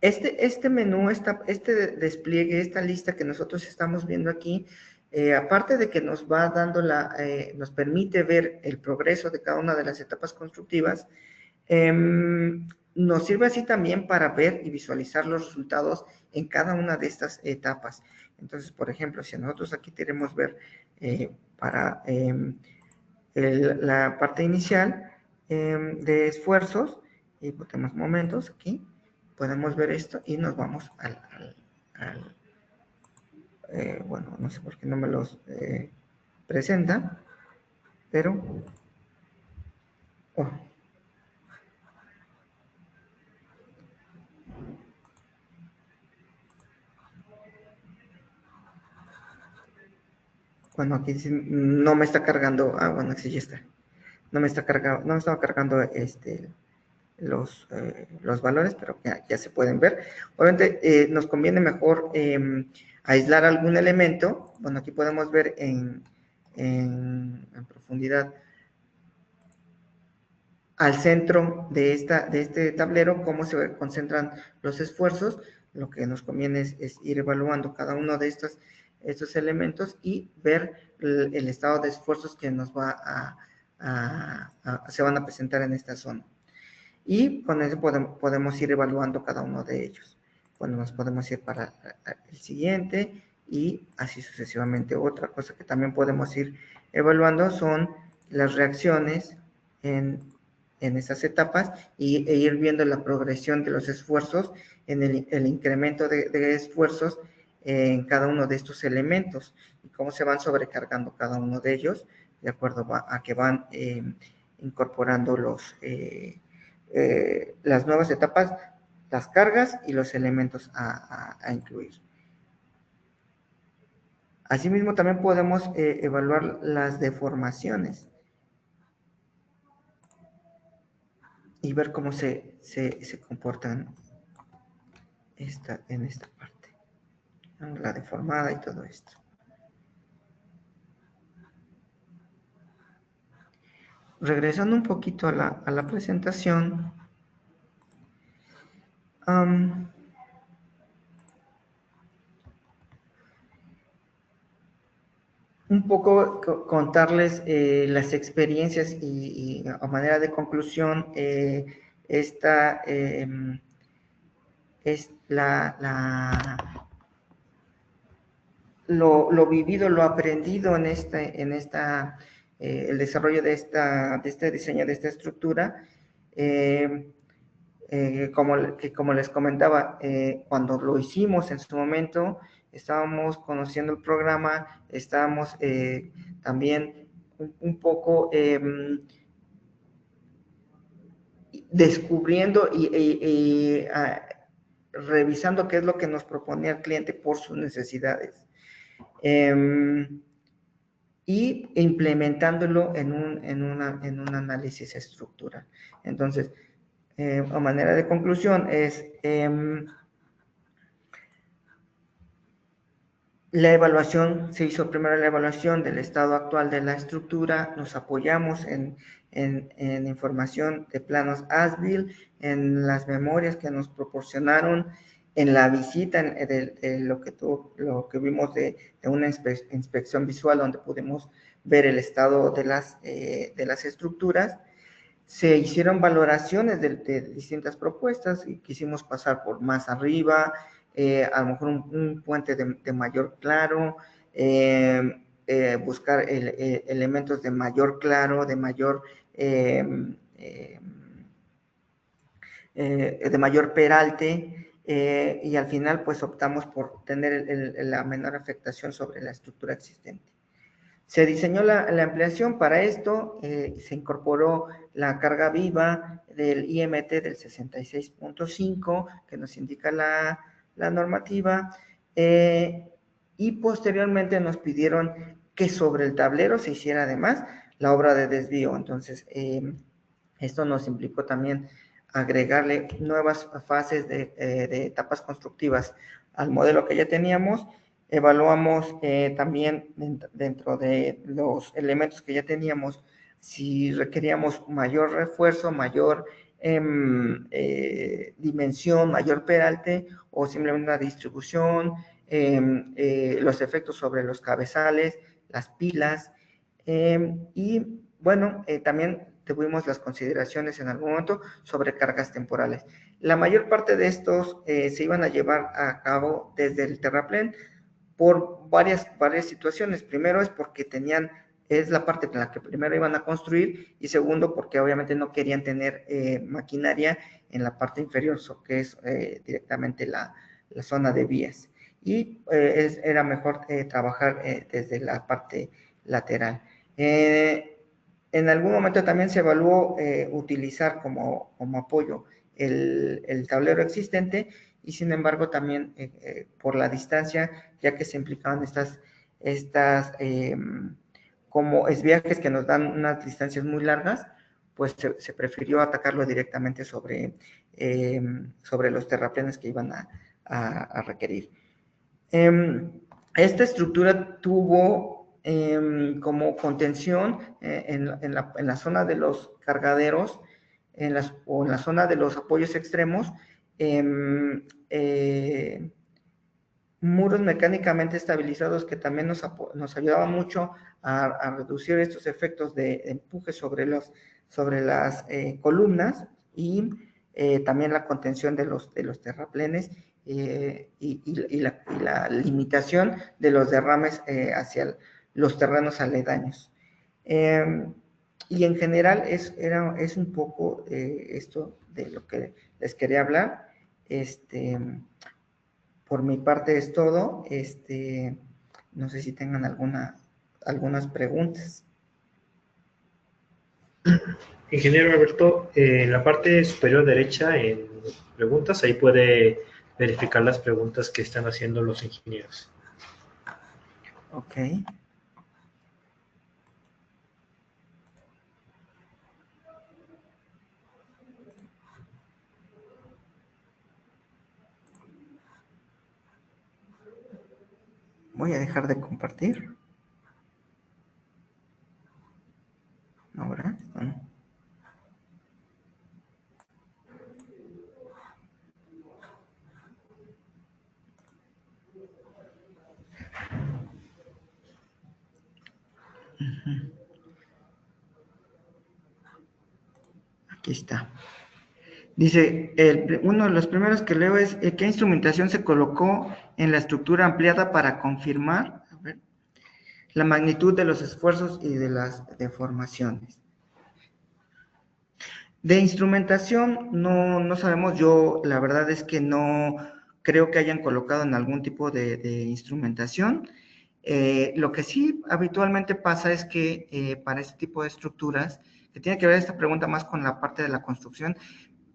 Este menú, este despliegue, esta lista que nosotros estamos viendo aquí, aparte de que nos va dando nos permite ver el progreso de cada una de las etapas constructivas, nos sirve así también para ver y visualizar los resultados en cada una de estas etapas. Entonces, por ejemplo, si nosotros aquí queremos ver para la parte inicial de esfuerzos, y tenemos momentos aquí, podemos ver esto y nos vamos bueno, no sé por qué no me los presenta, pero bueno, aquí no me está cargando, bueno, sí, ya está, no me está cargando, no me estaba cargando los valores, pero ya se pueden ver. Obviamente nos conviene mejor aislar algún elemento. Bueno, aquí podemos ver en profundidad al centro de este tablero cómo se concentran los esfuerzos. Lo que nos conviene es ir evaluando cada uno de estos elementos y ver el estado de esfuerzos que nos se van a presentar en esta zona. Y con eso podemos ir evaluando cada uno de ellos. Bueno, nos podemos ir para el siguiente y así sucesivamente. Otra cosa que también podemos ir evaluando son las reacciones en estas etapas e ir viendo la progresión de los esfuerzos en el incremento de esfuerzos en cada uno de estos elementos y cómo se van sobrecargando cada uno de ellos de acuerdo a que van incorporando las nuevas etapas, las cargas y los elementos a incluir. Asimismo, también podemos evaluar las deformaciones y ver cómo se comportan en esta parte, ¿no? La deformada y todo esto. Regresando un poquito a la presentación, un poco contarles las experiencias y a manera de conclusión, esta es lo vivido, lo aprendido en el desarrollo de este diseño, de esta estructura. Como les comentaba, cuando lo hicimos en su momento, estábamos conociendo el programa, estábamos también un poco descubriendo y revisando qué es lo que nos proponía el cliente por sus necesidades. Y implementándolo en un análisis estructural. Entonces, a manera de conclusión es la evaluación, se hizo primero la evaluación del estado actual de la estructura, nos apoyamos en información de planos ASBIL, en las memorias que nos proporcionaron, en la visita de lo que vimos de una inspección visual donde pudimos ver el estado de las estructuras. Se hicieron valoraciones de distintas propuestas y quisimos pasar por más arriba, a lo mejor un puente de mayor claro, buscar elementos de mayor claro, de mayor peralte, y al final pues optamos por tener la menor afectación sobre la estructura existente. Se diseñó la ampliación para esto, se incorporó la carga viva del IMT del 66.5, que nos indica la normativa, y posteriormente nos pidieron que sobre el tablero se hiciera además la obra de desvío. Entonces, esto nos implicó también agregarle nuevas fases de etapas constructivas al modelo que ya teníamos, evaluamos también dentro de los elementos que ya teníamos, si requeríamos mayor refuerzo, mayor dimensión, mayor peralte, o simplemente una distribución, los efectos sobre los cabezales, las pilas, y bueno, también tuvimos las consideraciones en algún momento sobre cargas temporales. La mayor parte de estos se iban a llevar a cabo desde el terraplén por varias situaciones. Primero es porque es la parte en la que primero iban a construir, y segundo porque obviamente no querían tener maquinaria en la parte inferior, que es directamente la zona de vías. Y era mejor trabajar desde la parte lateral. En algún momento también se evaluó utilizar como apoyo el tablero existente, y sin embargo también por la distancia, ya que se implicaban estas como es viajes que nos dan unas distancias muy largas, pues se prefirió atacarlo directamente sobre los terraplenes que iban a requerir. Esta estructura tuvo como contención en la zona de los cargaderos, o en la zona de los apoyos extremos, muros mecánicamente estabilizados que también nos ayudaban mucho a reducir estos efectos de empuje sobre las columnas, y también la contención de los terraplenes, y la limitación de los derrames hacia los terrenos aledaños. Y en general es un poco esto de lo que les quería hablar. Por mi parte es todo. No sé si tengan algunas preguntas. Ingeniero Alberto, en la parte superior derecha, en preguntas, ahí puede verificar las preguntas que están haciendo los ingenieros. Ok. Voy a dejar de compartir. ¿No, verdad? No. Aquí está. Dice, uno de los primeros que leo es, ¿qué instrumentación se colocó en la estructura ampliada para confirmar la magnitud de los esfuerzos y de las deformaciones? De instrumentación no sabemos. Yo la verdad es que no creo que hayan colocado en algún tipo de instrumentación. Lo que sí habitualmente pasa es que para este tipo de estructuras, que tiene que ver esta pregunta más con la parte de la construcción,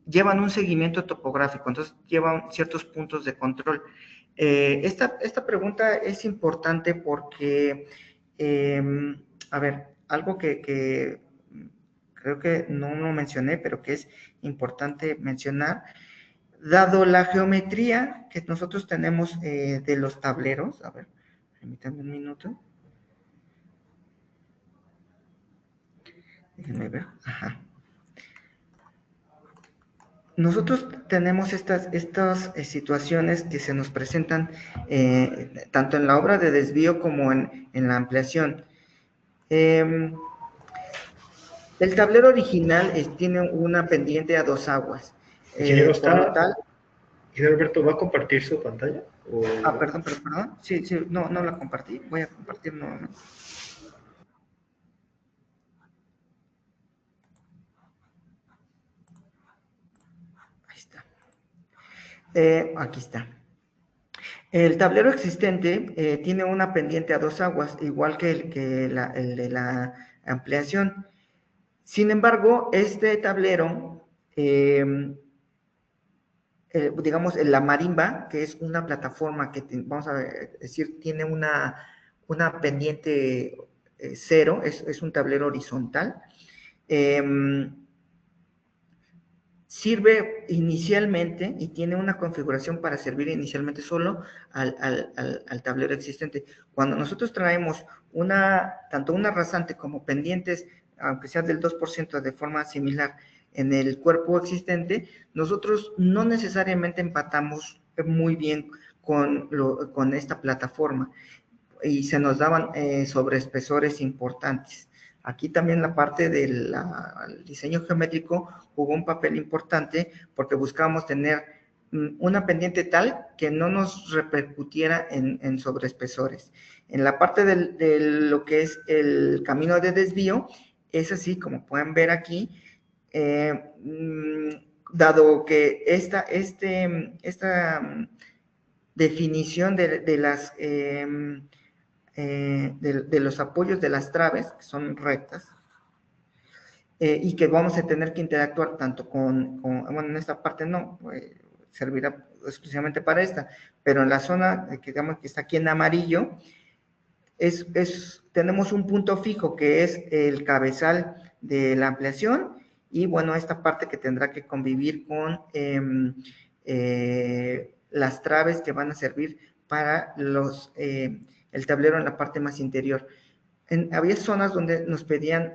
llevan un seguimiento topográfico, entonces llevan ciertos puntos de control. Esta pregunta es importante porque, a ver, algo que creo que no lo mencioné, pero que es importante mencionar, dado la geometría que nosotros tenemos de los tableros. A ver, permítanme un minuto. Déjenme ver. Ajá. Nosotros tenemos estas situaciones que se nos presentan tanto en la obra de desvío como en la ampliación. El tablero original tiene una pendiente a 2 aguas. Ingeniero, Por lo tal... Ingeniero Alberto, ¿va a compartir su pantalla? Perdón. Sí, no la compartí. Voy a compartir nuevamente. Ahí está. Aquí está. El tablero existente tiene una pendiente a 2 aguas, igual que el de la ampliación. Sin embargo, este tablero, digamos, la marimba, que es una plataforma que, vamos a decir, tiene una pendiente 0, es un tablero horizontal. sirve inicialmente y tiene una configuración para servir inicialmente solo al tablero existente. Cuando nosotros traemos tanto una rasante como pendientes, aunque sea del 2% de forma similar en el cuerpo existente, nosotros no necesariamente empatamos muy bien con esta plataforma y se nos daban sobreespesores importantes. Aquí también la parte del diseño geométrico jugó un papel importante porque buscábamos tener una pendiente tal que no nos repercutiera en sobreespesores. En la parte de lo que es el camino de desvío, es así, como pueden ver aquí, dado que esta definición de los apoyos de las traves, que son rectas, y que vamos a tener que interactuar tanto bueno, en esta parte no, servirá exclusivamente para esta, pero en la zona que digamos que está aquí en amarillo, tenemos un punto fijo que es el cabezal de la ampliación, y bueno, esta parte que tendrá que convivir con las traves que van a servir para el tablero en la parte más interior. Había zonas donde nos pedían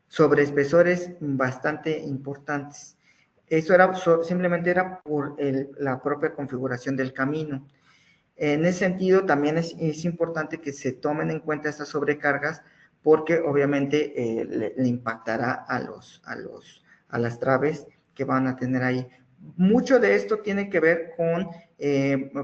sobreespesores bastante importantes. Eso simplemente era por la propia configuración del camino. En ese sentido, también es importante que se tomen en cuenta estas sobrecargas, porque obviamente le impactará a las traves que van a tener ahí. Mucho de esto tiene que ver con,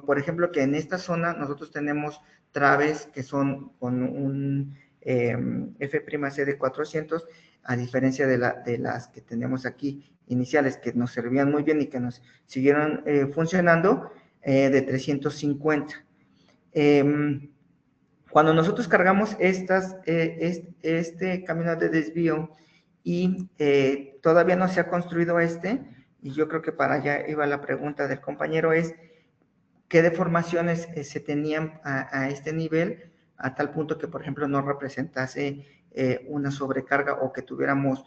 por ejemplo, que en esta zona nosotros tenemos traves que son con un F'C de 400, a diferencia de las que tenemos aquí iniciales, que nos servían muy bien y que nos siguieron funcionando, de 350. Cuando nosotros cargamos este camino de desvío y todavía no se ha construido y yo creo que para allá iba la pregunta del compañero, es qué deformaciones se tenían a este nivel, a tal punto que, por ejemplo, no representase una sobrecarga, o que tuviéramos,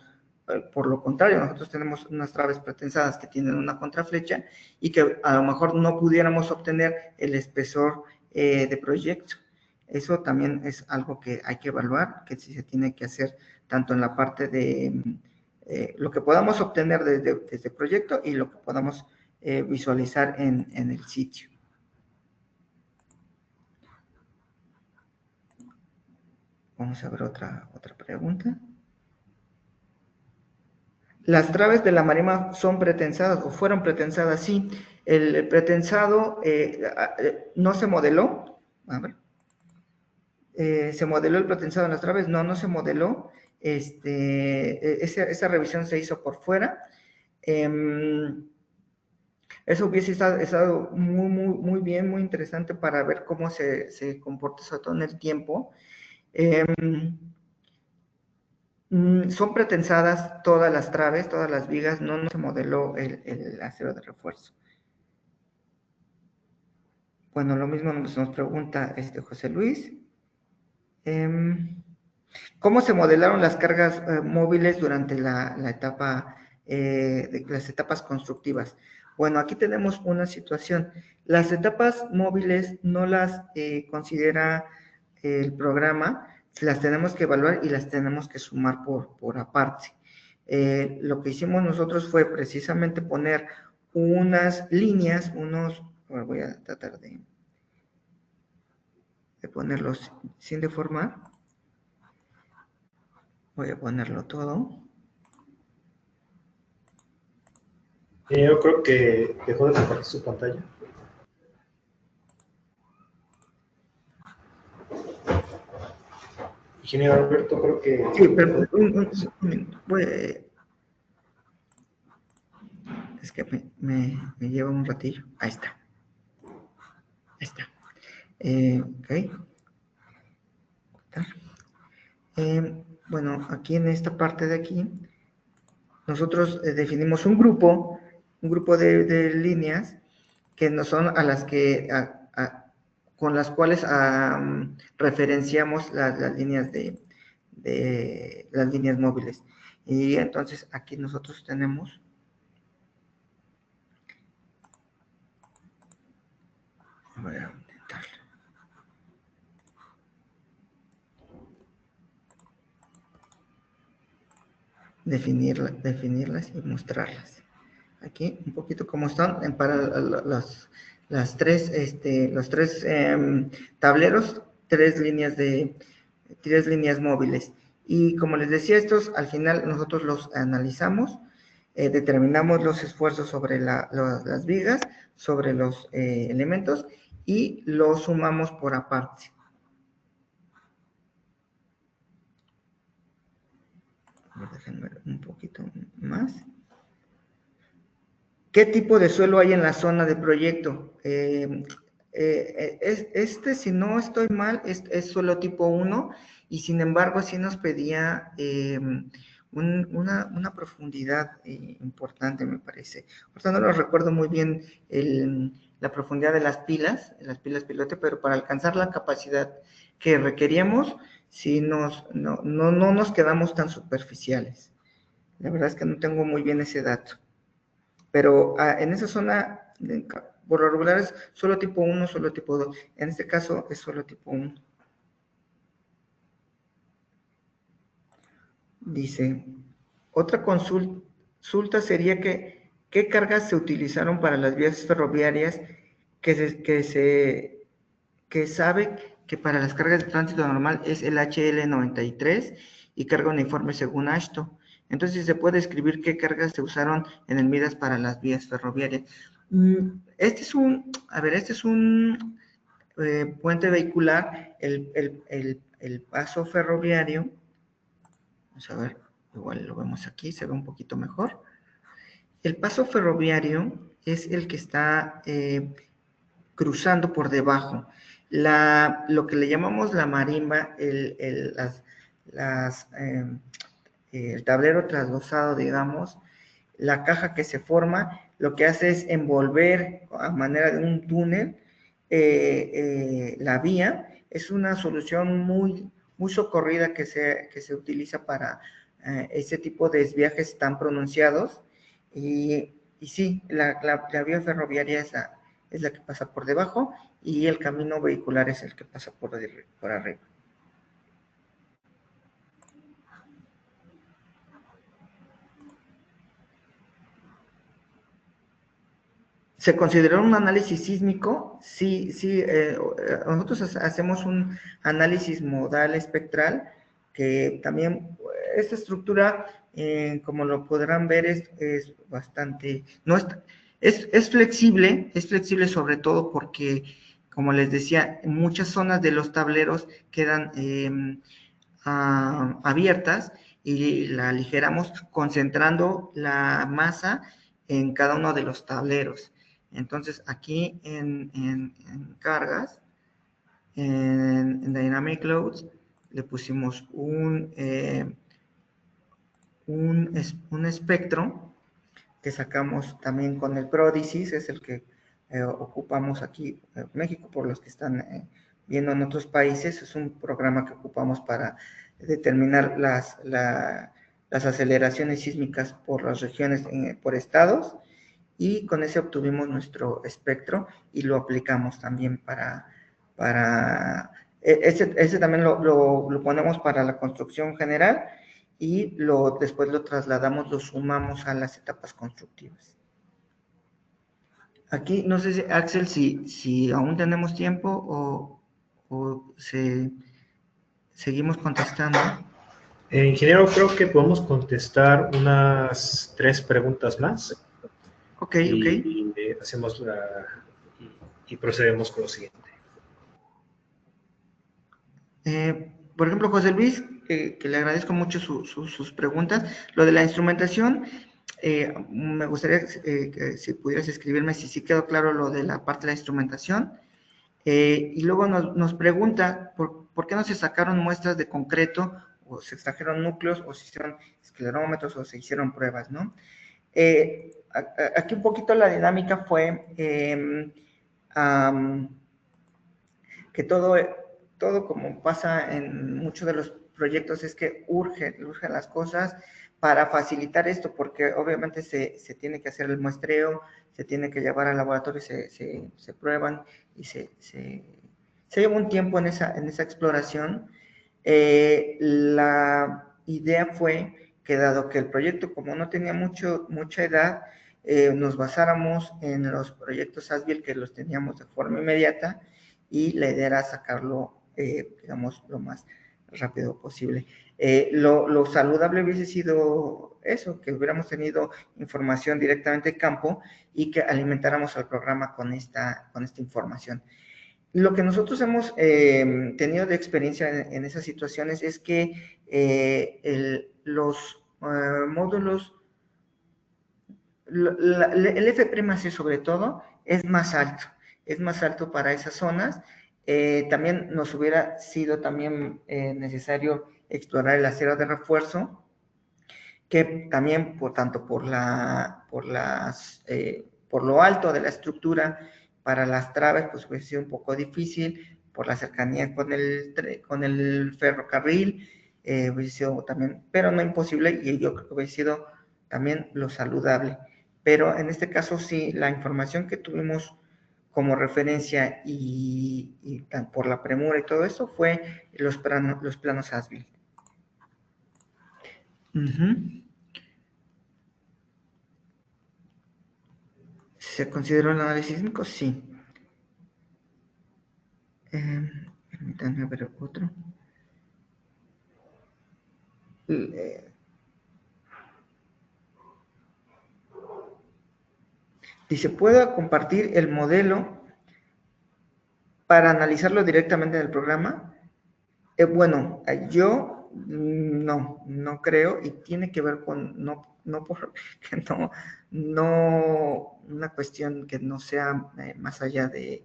por lo contrario, nosotros tenemos unas traves pretensadas que tienen una contraflecha y que a lo mejor no pudiéramos obtener el espesor de proyecto. Eso también es algo que hay que evaluar, que sí se tiene que hacer tanto en la parte de lo que podamos obtener desde proyecto y lo que podamos visualizar en el sitio. Vamos a ver otra pregunta. Las traves de la marimba son pretensadas o fueron pretensadas, sí. El pretensado no se modeló. A ver. ¿Se modeló el pretensado en las traves? No se modeló. Esa revisión se hizo por fuera. Eso hubiese estado muy bien, muy interesante para ver cómo se comporta sobre todo en el tiempo. Son pretensadas todas las traves, todas las vigas, no se modeló el acero de refuerzo. Bueno, lo mismo nos pregunta José Luis. ¿Cómo se modelaron las cargas móviles durante la etapa de las etapas constructivas? Bueno, aquí tenemos una situación. Las etapas móviles no las considera el programa, las tenemos que evaluar y las tenemos que sumar por aparte. Lo que hicimos nosotros fue precisamente poner unas líneas, voy a tratar de ponerlos sin deformar. Voy a ponerlo todo. Yo creo que dejó de compartir su pantalla. Ingeniero Alberto, creo que... Sí, pero un minuto. Es que me lleva un ratillo. Ahí está. Ok. Bueno, aquí en esta parte de aquí, nosotros definimos un grupo de líneas que no son a las que con las cuales referenciamos las líneas las líneas móviles. Y entonces aquí nosotros tenemos, voy a intentarlo, definirlas y mostrarlas. Aquí un poquito como están para los tres tableros, tres líneas móviles. Y como les decía, estos al final nosotros los analizamos, determinamos los esfuerzos sobre las vigas, sobre los elementos y los sumamos por aparte. Déjenme ver un poquito más. ¿Qué tipo de suelo hay en la zona de proyecto? Si no estoy mal, es suelo tipo 1 y sin embargo sí nos pedía una profundidad importante, me parece. Por tanto, no lo recuerdo muy bien la profundidad de las pilas pilote, pero para alcanzar la capacidad que requeríamos, sí no nos quedamos tan superficiales. La verdad es que no tengo muy bien ese dato. Pero en esa zona, por lo regular es solo tipo 1, solo tipo 2. En este caso es solo tipo 1. Dice, otra consulta sería ¿qué cargas se utilizaron para las vías ferroviarias que sabe que para las cargas de tránsito normal es el HL93 y carga uniforme según AASHTO? Entonces se puede escribir qué cargas se usaron en el MIDAS para las vías ferroviarias. Este es un puente vehicular, el paso ferroviario. Vamos a ver, igual lo vemos aquí, se ve un poquito mejor. El paso ferroviario es el que está cruzando por debajo. Lo que le llamamos la marimba, el tablero trasdosado, digamos, la caja que se forma, lo que hace es envolver a manera de un túnel la vía. Es una solución muy socorrida que se utiliza para ese tipo de desviajes tan pronunciados. Y sí, la vía ferroviaria es la que pasa por debajo y el camino vehicular es el que pasa por arriba. ¿Se consideró un análisis sísmico? Sí, nosotros hacemos un análisis modal espectral, que también esta estructura, como lo podrán ver, es bastante, no es flexible sobre todo porque, como les decía, en muchas zonas de los tableros quedan abiertas y la aligeramos concentrando la masa en cada uno de los tableros. Entonces, aquí en cargas, en Dynamic Loads, le pusimos un espectro que sacamos también con el Prodicis, es el que ocupamos aquí en México, por los que están viendo en otros países. Es un programa que ocupamos para determinar las aceleraciones sísmicas por las regiones, por estados, y con ese obtuvimos nuestro espectro y lo aplicamos también ese también lo ponemos para la construcción general y después lo trasladamos, lo sumamos a las etapas constructivas. Aquí no sé, Axel, si aún tenemos tiempo o seguimos contestando. Ingeniero, creo que podemos contestar unas 3 preguntas más. Ok. Hacemos y procedemos con lo siguiente. Por ejemplo, José Luis, que le agradezco mucho sus preguntas. Lo de la instrumentación, me gustaría que si pudieras escribirme si sí quedó claro lo de la parte de la instrumentación. Y luego nos pregunta por qué no se sacaron muestras de concreto, o se extrajeron núcleos, o se hicieron esclerómetros, o se hicieron pruebas, ¿no? Aquí un poquito la dinámica fue que todo como pasa en muchos de los proyectos es que urgen las cosas para facilitar esto, porque obviamente se tiene que hacer el muestreo, se tiene que llevar al laboratorio, se prueban y se lleva un tiempo en esa exploración. La idea fue que dado que el proyecto, como no tenía mucha edad, nos basáramos en los proyectos ASBIL que los teníamos de forma inmediata y la idea era sacarlo, digamos, lo más rápido posible. Lo saludable hubiese sido eso, que hubiéramos tenido información directamente de campo y que alimentáramos al programa con esta información. Lo que nosotros hemos tenido de experiencia en esas situaciones es que los módulos, el F', sobre todo, es más alto para esas zonas. También nos hubiera sido también necesario explorar el acero de refuerzo, que también tanto por lo alto de la estructura para las traves, pues hubiese sido un poco difícil, por la cercanía con el ferrocarril, hubiese sido también, pero no imposible, y yo creo que hubiese sido también lo saludable. Pero en este caso sí, la información que tuvimos como referencia y por la premura y todo eso fue los planos ASBIL. ¿Se consideró el análisis sísmico? Sí. Permítanme ver otro. Dice, ¿puedo compartir el modelo para analizarlo directamente en el programa? Bueno, yo no creo, y tiene que ver con, no una cuestión que no sea más allá de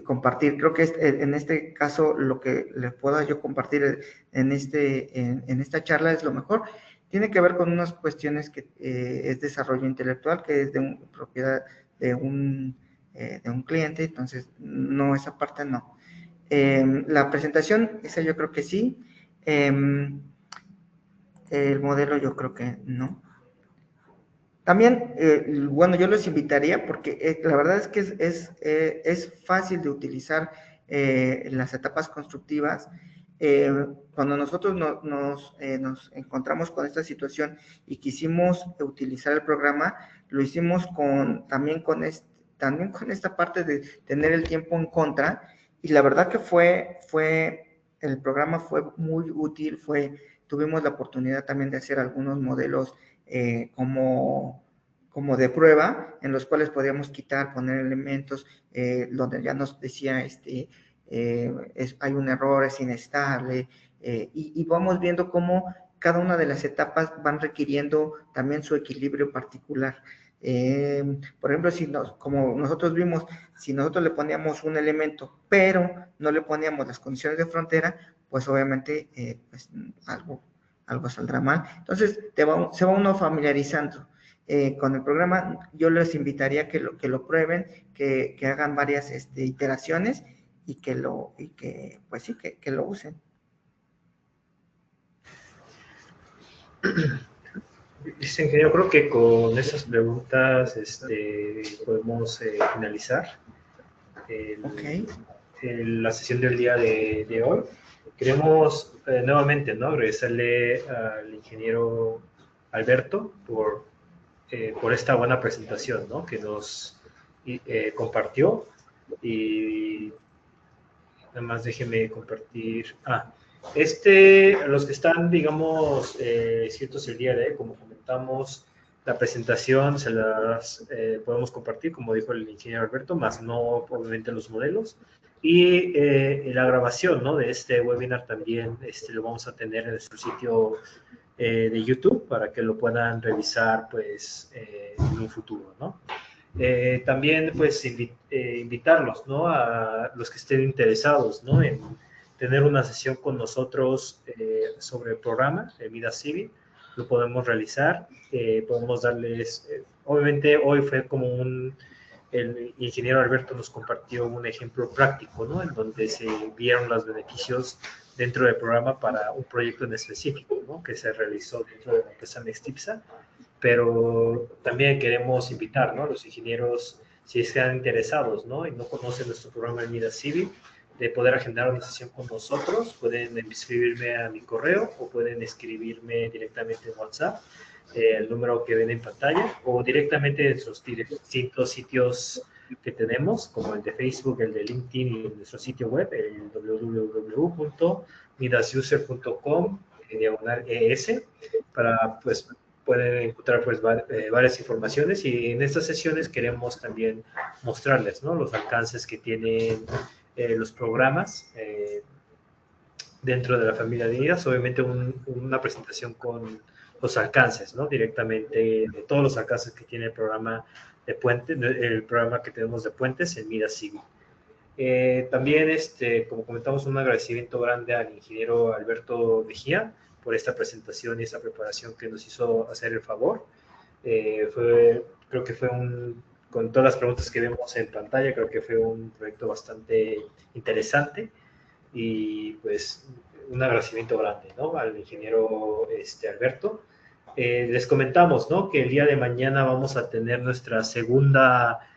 compartir. Creo que en este caso lo que les pueda yo compartir en esta charla es lo mejor. Tiene que ver con unas cuestiones que es desarrollo intelectual, que es de propiedad de un cliente, entonces no, esa parte no. La presentación, esa yo creo que sí. El modelo yo creo que no. También, bueno, yo los invitaría porque la verdad es que es fácil de utilizar en las etapas constructivas. Cuando nosotros nos encontramos con esta situación y quisimos utilizar el programa, lo hicimos también con esta parte de tener el tiempo en contra, y la verdad que el programa fue muy útil, tuvimos la oportunidad también de hacer algunos modelos como de prueba, en los cuales podíamos quitar, poner elementos, donde ya nos decía, hay un error, es inestable, y vamos viendo cómo cada una de las etapas van requiriendo también su equilibrio particular. Por ejemplo, como nosotros vimos, si nosotros le poníamos un elemento, pero no le poníamos las condiciones de frontera, pues obviamente pues algo saldrá mal. Entonces, se va uno familiarizando con el programa. Yo les invitaría que lo prueben, que hagan varias iteraciones y que lo usen. Yo creo que con esas preguntas podemos finalizar la sesión del día de hoy. Queremos nuevamente, ¿no?, agradecerle al ingeniero Alberto por esta buena presentación, ¿no?, que nos compartió. Y nada más déjenme compartir. Los que están, digamos, ciertos el día de hoy, como comentamos, la presentación se las podemos compartir, como dijo el ingeniero Alberto, más no obviamente los modelos. Y la grabación, ¿no?, de este webinar también lo vamos a tener en nuestro sitio de YouTube para que lo puedan revisar, pues, en un futuro, ¿no? También, pues, invitarlos, ¿no?, a los que estén interesados, ¿no?, en tener una sesión con nosotros sobre el programa de Midas Civil. Lo podemos realizar, podemos darles, obviamente hoy fue como el ingeniero Alberto nos compartió un ejemplo práctico, ¿no?, en donde se vieron los beneficios dentro del programa para un proyecto en específico, ¿no? Que se realizó dentro de la empresa Nextipsa, pero también queremos invitar, ¿no? A los ingenieros, si están interesados, ¿no? Y no conocen nuestro programa de Midas Civil, de poder agendar una sesión con nosotros. Pueden escribirme a mi correo o pueden escribirme directamente en WhatsApp, el número que ven en pantalla, o directamente en nuestros distintos sitios que tenemos, como el de Facebook, el de LinkedIn y nuestro sitio web, el www.midasuser.com/ES, para, pues, pueden encontrar pues varias informaciones, y en estas sesiones queremos también mostrarles, ¿no? Los alcances que tienen los programas dentro de la familia de Midas. Obviamente una presentación con los alcances, ¿no? Directamente de todos los alcances que tiene el programa de puentes, el programa que tenemos de puentes en Midas Civil. También, como comentamos, un agradecimiento grande al ingeniero Alberto Mejía por esta presentación y esta preparación que nos hizo hacer el favor. Creo que fue con todas las preguntas que vemos en pantalla, creo que fue un proyecto bastante interesante, y pues un agradecimiento grande, ¿no? Al ingeniero Alberto. Les comentamos, ¿no? Que el día de mañana vamos a tener nuestra segunda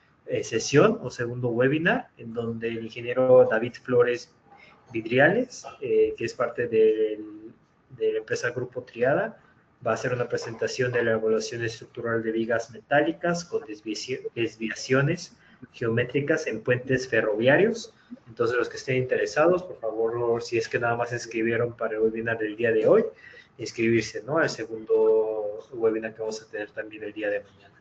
sesión o segundo webinar, en donde el ingeniero David Flores Vidriales, que es parte de la empresa Grupo Triada, va a hacer una presentación de la evaluación estructural de vigas metálicas con desviaciones geométricas en puentes ferroviarios. Entonces, los que estén interesados, por favor, si es que nada más se inscribieron para el webinar del día de hoy, inscribirse, ¿no? Al segundo webinar que vamos a tener también el día de mañana.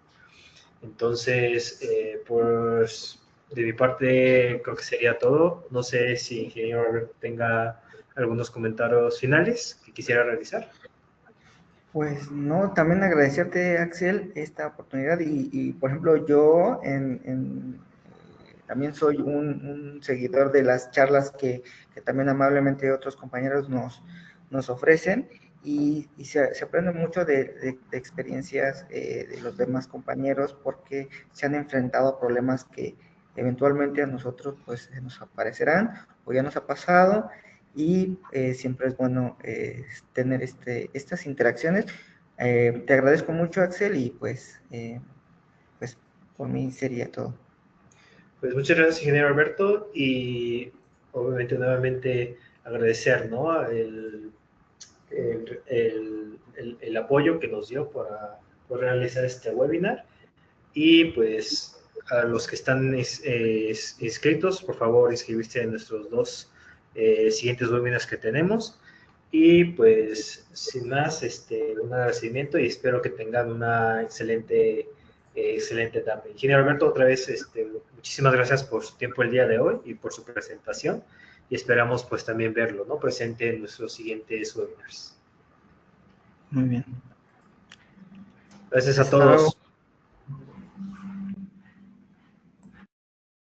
Entonces, pues de mi parte creo que sería todo. No sé si el ingeniero Alberto tenga algunos comentarios finales que quisiera realizar. Pues no, también agradecerte, Axel, esta oportunidad por ejemplo, yo también soy un seguidor de las charlas que también amablemente otros compañeros nos ofrecen, y se aprende mucho de experiencias de los demás compañeros, porque se han enfrentado a problemas que eventualmente a nosotros pues nos aparecerán o ya nos ha pasado, y siempre es bueno tener estas interacciones. Te agradezco mucho, Axel, y pues por mí sería todo. Pues muchas gracias, ingeniero Alberto, y obviamente nuevamente agradecer, ¿no? El apoyo que nos dio para poder realizar este webinar, y pues a los que están inscritos, por favor inscribirse en nuestros dos siguientes webinars que tenemos. Y pues sin más, un agradecimiento, y espero que tengan una excelente tarde. Ingeniero Alberto, otra vez muchísimas gracias por su tiempo el día de hoy y por su presentación, y esperamos pues también verlo, ¿no? Presente en nuestros siguientes webinars. Muy bien. Gracias a todos.